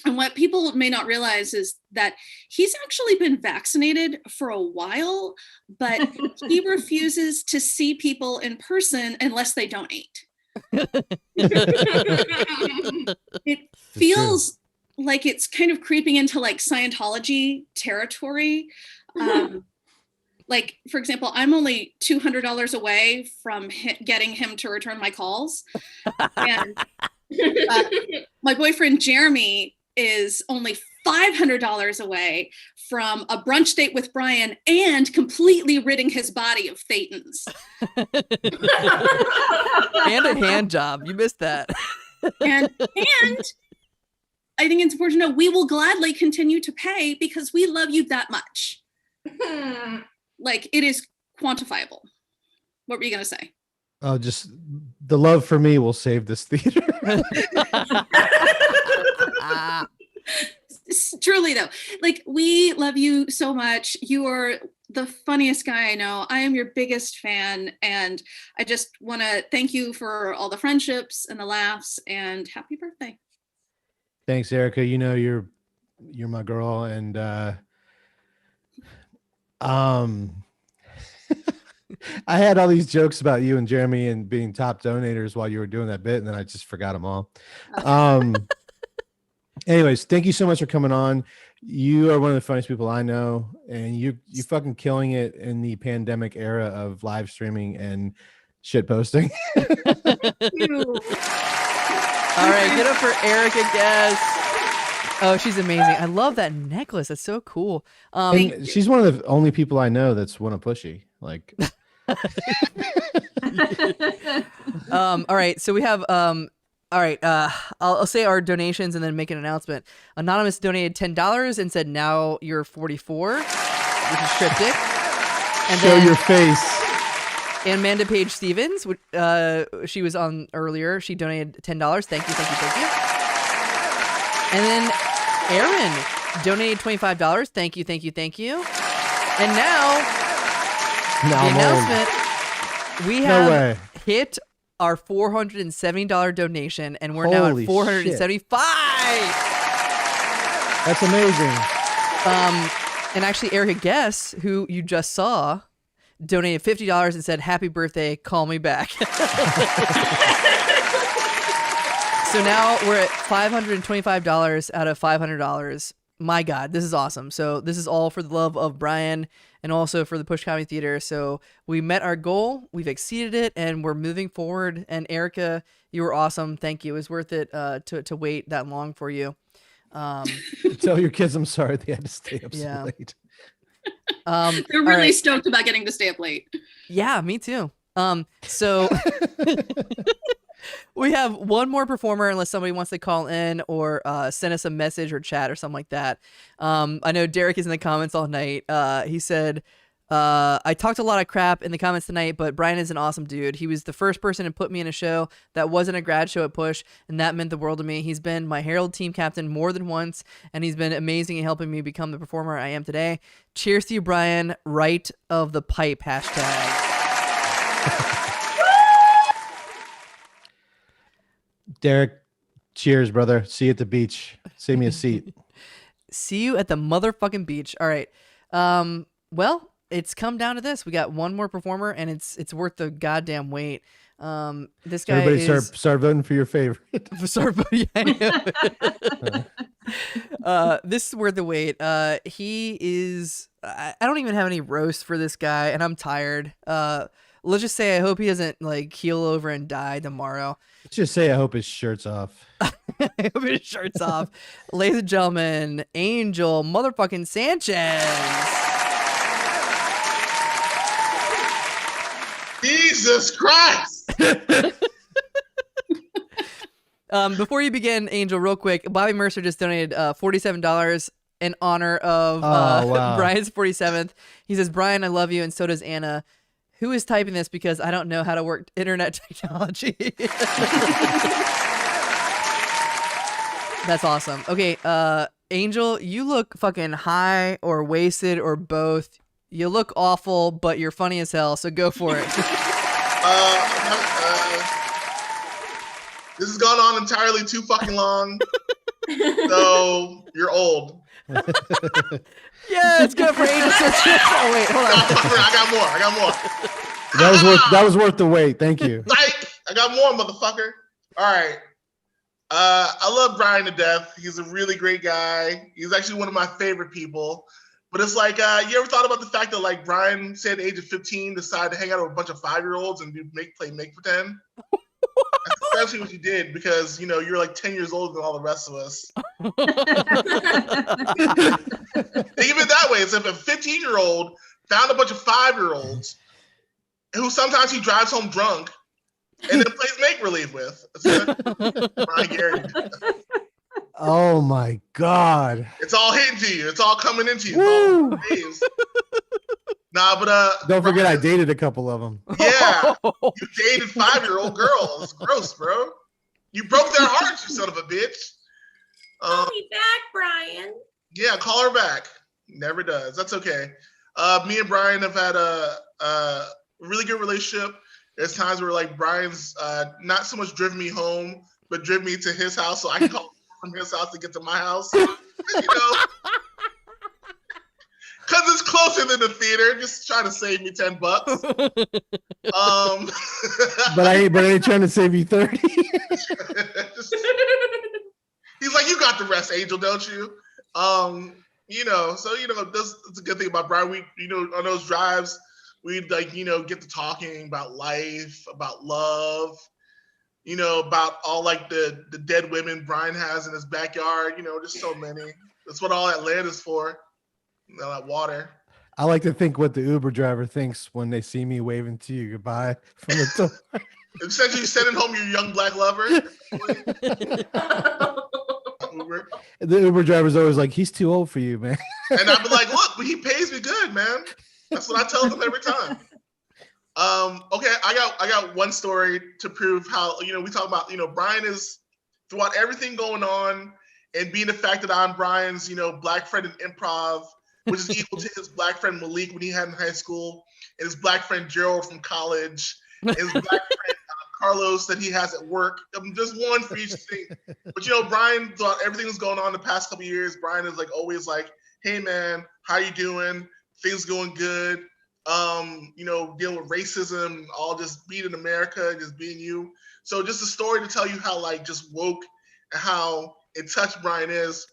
And what people may not realize is that he's actually been vaccinated for a while, but he refuses to see people in person unless they donate. It feels like it's kind of creeping into like Scientology territory. Like, for example, I'm only $200 away from getting him to return my calls. And my boyfriend, Jeremy, is only $500 away from a brunch date with Brian and completely ridding his body of thetans. And a hand job. You missed that. And I think it's important to know we will gladly continue to pay because we love you that much. Like, it is quantifiable. What were you going to say? Oh, just the love for me will save this theater. Truly, though, like, we love you so much. You are the funniest guy I know. I am your biggest fan, and I just want to thank you for all the friendships and the laughs, and happy birthday. Thanks, Erica. You know you're my girl, and I had all these jokes about you and Jeremy and being top donators while you were doing that bit, and then I just forgot them all. Anyways, thank you so much for coming on. You are one of the funniest people I know, and you fucking killing it in the pandemic era of live streaming and shit posting. All right, get up for Erica Guest. Oh, she's amazing. I love that necklace. That's so cool. And she's one of the only people I know that's one of pushy. Like, all right, so we have all right, I'll say our donations and then make an announcement. Anonymous donated $10 and said, "Now you're 44," which is cryptic. And show your face. And Amanda Page Stevens, she was on earlier. She donated $10. Thank you. And then Aaron donated $25. Thank you. And now the announcement: we have hit our $470 donation, and we're now at Holy $475. That's amazing. And actually, Erica Guess, who you just saw, donated $50 and said, "Happy birthday, call me back." So now we're at $525 out of $500. My God, this is awesome. So this is all for the love of Brian and also for the Push Comedy Theater. So we met our goal, we've exceeded it, and we're moving forward. And Erica, you were awesome. Thank you. It was worth it to wait that long for you. Tell your kids I'm sorry they had to stay up so late. They're really stoked about getting to stay up late. Yeah, me too. So we have one more performer, unless somebody wants to call in or send us a message or chat or something like that. I know Derek is in the comments all night. He said, I talked a lot of crap in the comments tonight, but Brian is an awesome dude. He was the first person to put me in a show that wasn't a grad show at Push, and that meant the world to me. He's been my Herald team captain more than once, and he's been amazing in helping me become the performer I am today. Cheers to you, Brian. Right of the pipe, hashtag. Derek, cheers, brother. See you at the beach. Save me a seat. See you at the motherfucking beach. All right. Well, it's come down to this. We got one more performer, and it's worth the goddamn wait. This guy Everybody start voting for your favorite. Start voting. This is worth the wait. He is. I don't even have any roast for this guy, and I'm tired. Let's just say I hope he doesn't like keel over and die tomorrow. Let's just say I hope his shirt's off. I hope his shirt's off. Ladies and gentlemen, Angel motherfucking Sanchez. Jesus Christ! Before you begin, Angel, real quick, Bobby Mercer just donated $47 in honor of wow. Brian's 47th. He says, "Brian, I love you," and so does Anna, Who is typing this because I don't know how to work internet technology? That's awesome. Okay, Angel, you look fucking high or wasted or both. You look awful, but you're funny as hell, so go for it. This has gone on entirely too fucking long. So you're old. Yeah, it's good for Angel. Oh wait, hold on. I got more. That was worth the wait. Thank you. Psych! I got more, motherfucker. All right. I love Brian to death. He's a really great guy. He's actually one of my favorite people. But it's like, you ever thought about the fact that like Brian, say at the age of 15, decided to hang out with a bunch of 5-year-olds and play make pretend? That's essentially what you did because you're like 10 years older than all the rest of us. Think of it that way. It's if a 15-year-old found a bunch of 5-year-olds who sometimes he drives home drunk and then plays make-believe with. Brian Garraty. Oh my God. It's all hitting to you. It's all coming into you. It's all waves. Nah, but don't forget I dated a couple of them. Yeah. You dated 5-year-old girls. It's gross, bro. You broke their hearts, you son of a bitch. Call me back, Brian. Yeah, call her back. Never does. That's okay. Me and Brian have had a really good relationship. There's times where like Brian's not so much driven me home, but driven me to his house so I can call from his house to get to my house. Because it's closer than the theater. Just trying to save me $10. But I ain't trying to save you 30. He's like, you got the rest, Angel, don't you? So that's a good thing about Brian. We, on those drives, we'd like, get to talking about life, about love, about all like the dead women Brian has in his backyard, just so many. That's what all that land is for. That water. I like to think what the Uber driver thinks when they see me waving to you goodbye from the door. Essentially sending home your young black lover. Uber. The Uber driver's always like, he's too old for you, man. And I'd be like, look, but he pays me good, man. That's what I tell them every time. Okay, I got one story to prove how, we talk about, Brian is throughout everything going on and being the fact that I'm Brian's, black friend in improv, which is equal to his black friend Malik when he had in high school, and his black friend Gerald from college, and his black friend Carlos that he has at work. Just one for each thing. But Brian, throughout everything that's going on the past couple of years, Brian is like always like, hey man, how you doing? Things going good. Dealing with racism, all just being in America, just being you. So just a story to tell you how like just woke and how in touch Brian is.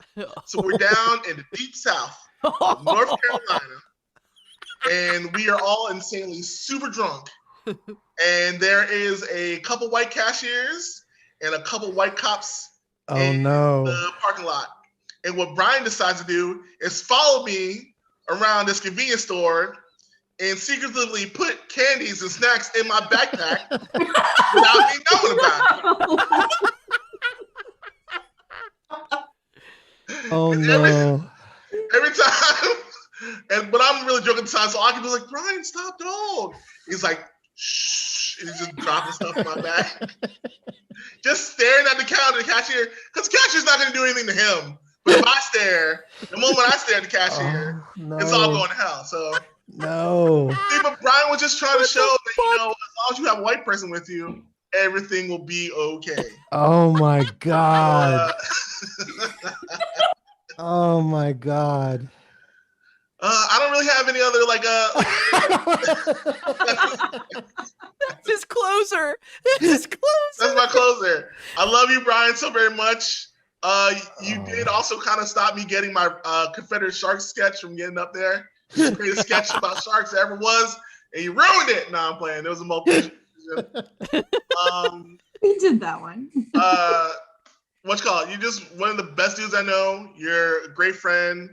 So we're down in the deep south of North Carolina, and we are all insanely super drunk. And there is a couple white cashiers and a couple white cops in the parking lot. And what Brian decides to do is follow me around this convenience store and secretly put candies and snacks in my backpack without me knowing about it. Oh no. Every time, but I'm really joking aside, so I can be like, Brian, stop, dog. He's like, shh, and he's just dropping stuff in my bag. Just staring at the counter, the cashier, because the cashier's not going to do anything to him. But if I stare, the moment I stare at the cashier, it's all going to hell. So no. See, but Brian was just trying to show that, as long as you have a white person with you, everything will be okay. Oh my God. Oh my God. I don't really have any other That's his closer. That's my closer. I love you, Brian, so very much. You did also kind of stop me getting my Confederate Sharks sketch from getting up there. The greatest sketch about sharks there ever was, and you ruined it. No, I'm playing. There was a multiple. He did that one. What's called? You're just one of the best dudes I know. You're a great friend.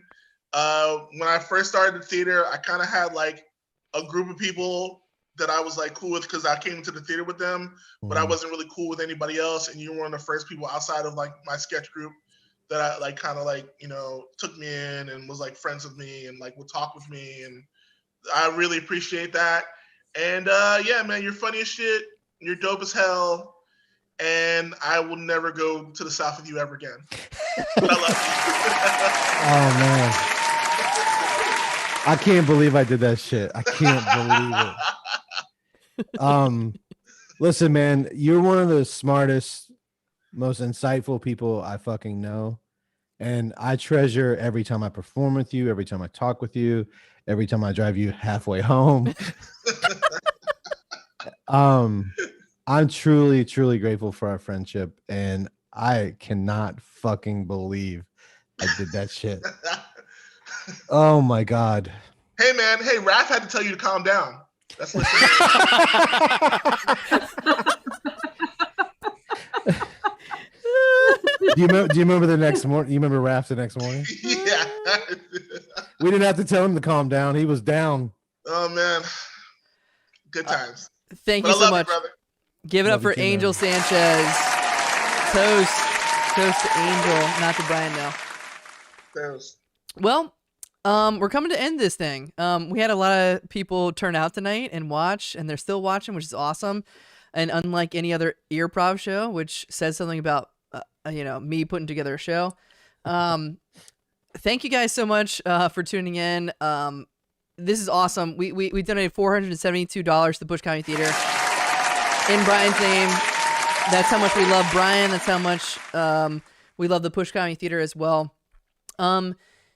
When I first started the theater, I kind of had like a group of people that I was like cool with because I came to the theater with them, but I wasn't really cool with anybody else. And you were one of the first people outside of like my sketch group that I like kind of like, took me in and was like friends with me and like would talk with me. And I really appreciate that. And yeah, man, you're funny as shit. You're dope as hell. And I will never go to the South with you ever again. But I love you. Oh man, I can't believe I did that shit. I can't believe it. Listen, man, you're one of the smartest, most insightful people I fucking know. And I treasure every time I perform with you, every time I talk with you, every time I drive you halfway home. I'm truly, truly grateful for our friendship. And I cannot fucking believe I did that shit. Oh my God. Hey, man. Hey, Raph had to tell you to calm down. That's what Do you remember the next morning? You remember Raph the next morning? Yeah. We didn't have to tell him to calm down. He was down. Oh, man. Good times. Thank But you I so love much. brother. Give it Love up you for too, Angel man. Sanchez. Toast to Angel, not to Brian now. Toast. Well, we're coming to end this thing. We had a lot of people turn out tonight and watch, and they're still watching, which is awesome. And unlike any other Earprov show, which says something about me putting together a show. Thank you guys so much for tuning in. This is awesome. We donated $472 to the Bush County Theater in Brian's name. That's how much we love Brian. That's how much we love the Bush County Theater as well.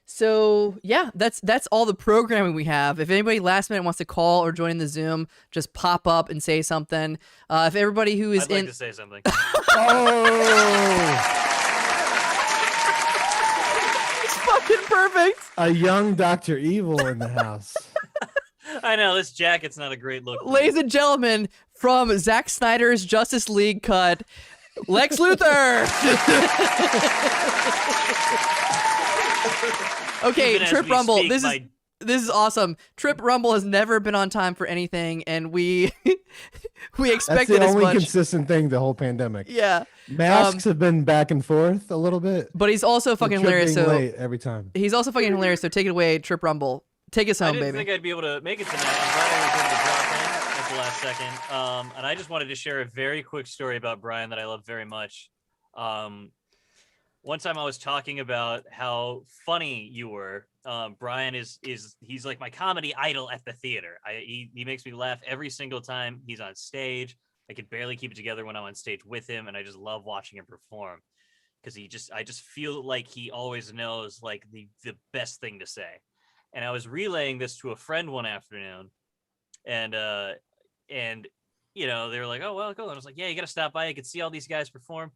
So yeah, that's all the programming we have. If anybody last minute wants to call or join the Zoom, just pop up and say something. If everybody who is I'd like to say something. Oh, it's fucking perfect. a young Dr. Evil in the house. I know this jacket's not a great look. Ladies and gentlemen, from Zack Snyder's Justice League cut, Lex Luthor. Okay, Even as Trip we Rumble. speak, This is awesome. Trip Rumble has never been on time for anything, and we That's expected the as only much. consistent thing the whole pandemic. Yeah. Masks have been back and forth a little bit. But he's also fucking Trip hilarious. being So late every time. he's also fucking hilarious. So take it away, Trip Rumble. Take us I home, didn't baby. think I'd be able to make it tonight. I'm glad I was able to drop in at the last second. And I just wanted to share a very quick story about Brian that I love very much. One time I was talking about how funny you were. Brian he's like my comedy idol at the theater. He makes me laugh every single time he's on stage. I could barely keep it together when I'm on stage with him, and I just love watching him perform because I just feel like he always knows like the best thing to say. And I was relaying this to a friend one afternoon, and they were like, "Oh well, cool." And I was like, "Yeah, you got to stop by. You could see all these guys perform."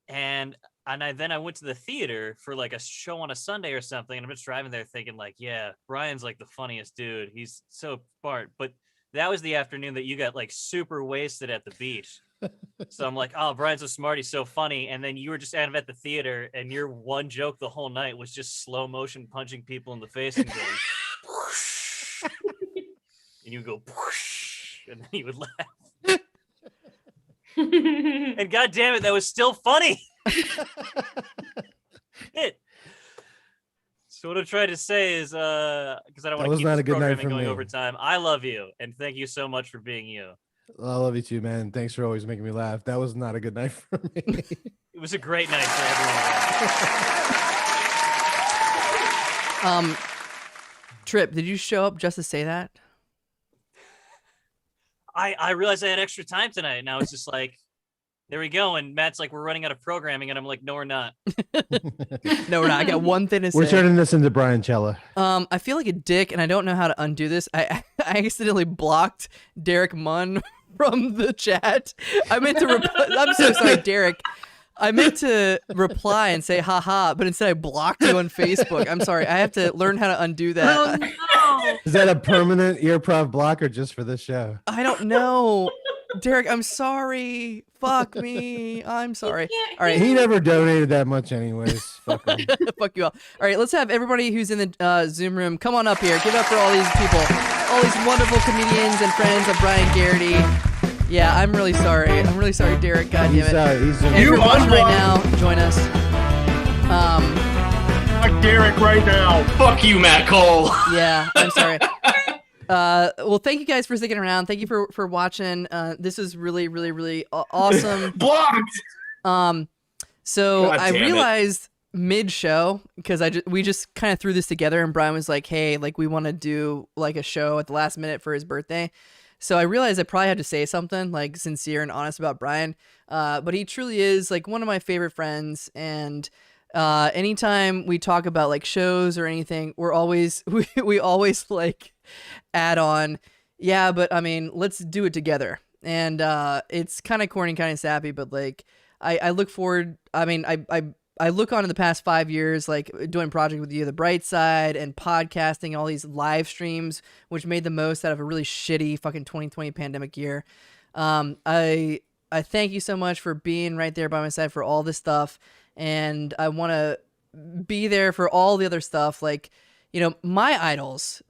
And then I went to the theater for like a show on a Sunday or something, and I'm just driving there thinking like, yeah, Brian's like the funniest dude. He's so smart. But that was the afternoon that you got like super wasted at the beach. So I'm like, oh, Brian's so smart. He's so funny. And then you were just at the theater, and your one joke the whole night was just slow motion punching people in the face and going, whoosh. And you would go, whoosh, and then he would laugh. And God damn it, that was still funny. So what I'm trying to say is, because I don't want to keep this programming going over time, I love you, and thank you so much for being you. I love you too, man. Thanks for always making me laugh. That was not a good night for me. It was a great night for everyone. Trip, did you show up just to say that? I realized I had extra time tonight, and I was just like, there we go. And Matt's like, we're running out of programming, and I'm like, no, we're not. No, we're not. I got one thing to say. We're turning this into Brian Cella. I feel like a dick, and I don't know how to undo this. I accidentally blocked Derek Munn from the chat. I meant to I'm so sorry, Derek. I meant to reply and say haha, but instead I blocked you on Facebook. I'm sorry. I have to learn how to undo that. Oh, no. Is that a permanent Earprov block or just for this show? I don't know. Derek, I'm sorry. Fuck me. I'm sorry. All right. He never donated that much anyways. Fuck him. Fuck you all. All right, let's have everybody who's in the Zoom room come on up here. Give it up for all these people. All these wonderful comedians and friends of Brian Garraty. Yeah, I'm really sorry. I'm really sorry, Derek. God damn it. And if you're watching right now, join us. Fuck Derek right now. Fuck you, Matt Cole. Yeah, I'm sorry. Well, thank you guys for sticking around. Thank you for watching. This was really, really, really awesome. Blocked. So God I damn it. realized mid-show, because we just kind of threw this together, and Brian was like, "Hey, like we want to do like a show at the last minute for his birthday." So I realized I probably had to say something like sincere and honest about Brian. But he truly is like one of my favorite friends, and anytime we talk about like shows or anything, we always like add on, yeah, but I mean, let's do it together. And it's kind of corny, kind of sappy, but like I look forward. I mean, I look on in the past 5 years, like doing project with you, The Bright Side, and podcasting, all these live streams, which made the most out of a really shitty fucking 2020 pandemic year. I thank you so much for being right there by my side for all this stuff. And I want to be there for all the other stuff. Like, you know, my idols,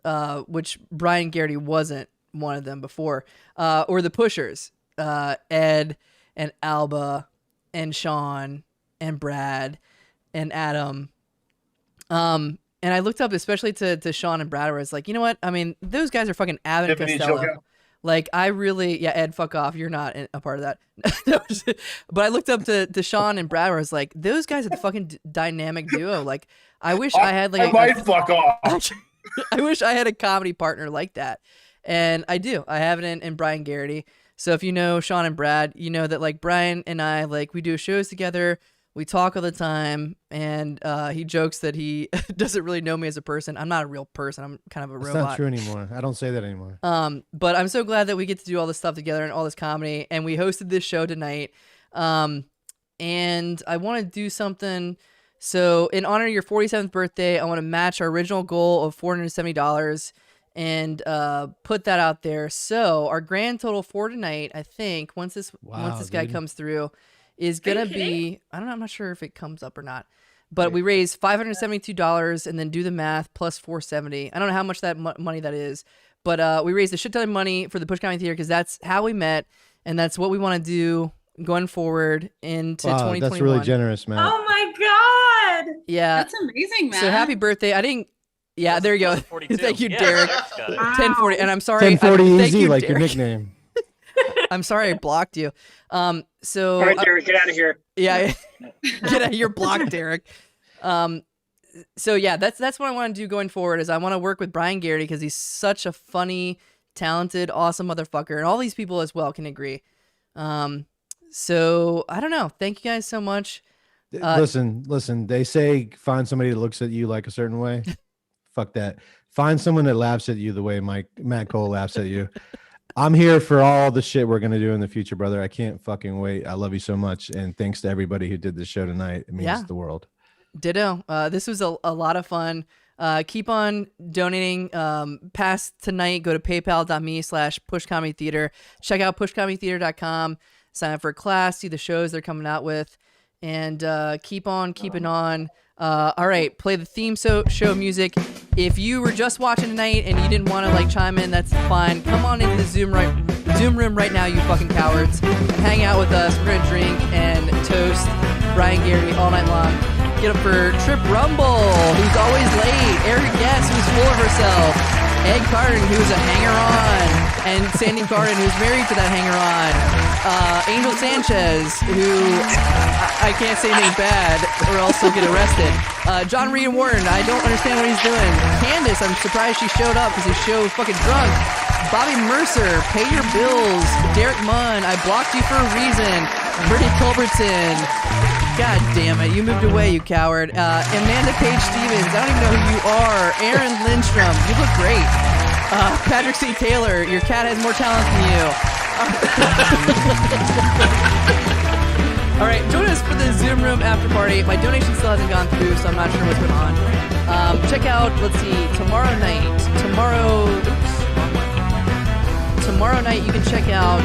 which Brian Garraty wasn't one of them before, or the Pushers, Ed and Alba and Sean and Brad and Adam. And I looked up especially to Sean and Brad, where it's like, you know what? I mean, those guys are fucking Abbott and Tiffany Costello. Choco. Like, I really, yeah, Ed, fuck off. You're not a part of that. But I looked up to Sean and Brad, where I was like, those guys are the fucking dynamic duo. Like, I wish I had like I might fuck off. I wish I had a comedy partner like that. And I do. I have it in Brian Garraty. So if you know Sean and Brad, you know that like Brian and I, like, we do shows together. We talk all the time, and he jokes that he doesn't really know me as a person. I'm not a real person. I'm kind of a It's robot. not true anymore. I don't say that anymore. But I'm so glad that we get to do all this stuff together and all this comedy, and we hosted this show tonight. And I want to do something. So in honor of your 47th birthday, I want to match our original goal of $470 and put that out there. So our grand total for tonight, I think, once this guy dude. comes through, is gonna be, I don't know, I'm not sure if it comes up or not, but we raised $572 and then do the math plus 470. I don't know how much that money that is, but we raised a shit ton of money for the Push Comedy Theater because that's how we met, and that's what we want to do going forward into 2021. That's really generous, man. Oh my God. Yeah. That's amazing, man. So happy birthday. I didn't. Yeah, there you go. 42. Thank you, Yeah, Derek. Derek's got it. 1040. And I'm sorry. 1040 thank easy, you, like your Derek. nickname. I'm sorry I blocked you. So All right, Derek, get out of here. Yeah, get out. You're blocked, Derek. So yeah, that's what I want to do going forward. Is I want to work with Brian Garraty because he's such a funny, talented, awesome motherfucker, and all these people as well can agree. So I don't know. Thank you guys so much. Listen. They say find somebody that looks at you like a certain way. Fuck that. Find someone that laughs at you the way Matt Cole laughs at you. I'm here for all the shit we're gonna do in the future, brother. I can't fucking wait. I love you so much, and thanks to everybody who did this show tonight. It means the world. Ditto. This was a lot of fun. Keep on donating. Past tonight, go to paypal.me/pushcomedytheater. Check out pushcomedytheater.com. Sign up for a class. See the shows they're coming out with, and keep on keeping on. All right, play the theme show music. If you were just watching tonight and you didn't want to like chime in, that's fine. Come on into the Zoom room right now, you fucking cowards. Hang out with us. We're gonna drink and toast Brian Garraty all night long. Get up for Trip Rumble, who's always late. Eric Guest, who's full of herself. Ed Carden, who's a hanger-on. And Sandy Carden, who's married to that hanger-on. Angel Sanchez, who I can't say anything bad or else he'll get arrested. John Reed Warren, I don't understand what he's doing. Candace, I'm surprised she showed up because he's so fucking drunk. Bobby Mercer, Pay Your Bills. Derek Munn, I blocked you for a reason. Brittany Culbertson. God damn it, you moved away, you coward. Amanda Page Stevens, I don't even know who you are. Aaron Lindstrom, you look great. Patrick C. Taylor, your cat has more talent than you. All right, join us for the Zoom Room after party. My donation still hasn't gone through, so I'm not sure what's going on. Check out, let's see, tomorrow night you can check out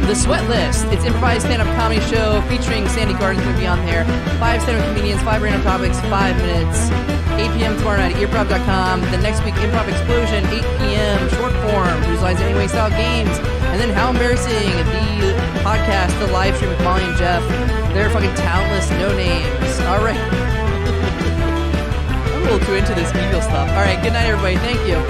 The Sweat List. It's improvised stand-up comedy show featuring Sandy Garden's going to be on there. 5 stand-up comedians, 5 random topics, 5 minutes. 8 p.m. tomorrow night at earprov.com. The next week, Improv Explosion, 8 p.m. Short form, visualize anyway style games. And then How Embarrassing, the podcast, the live stream with Molly and Jeff. They're fucking talentless no names. All right. I'm a little too into this Eagle stuff. All right, good night, everybody. Thank you.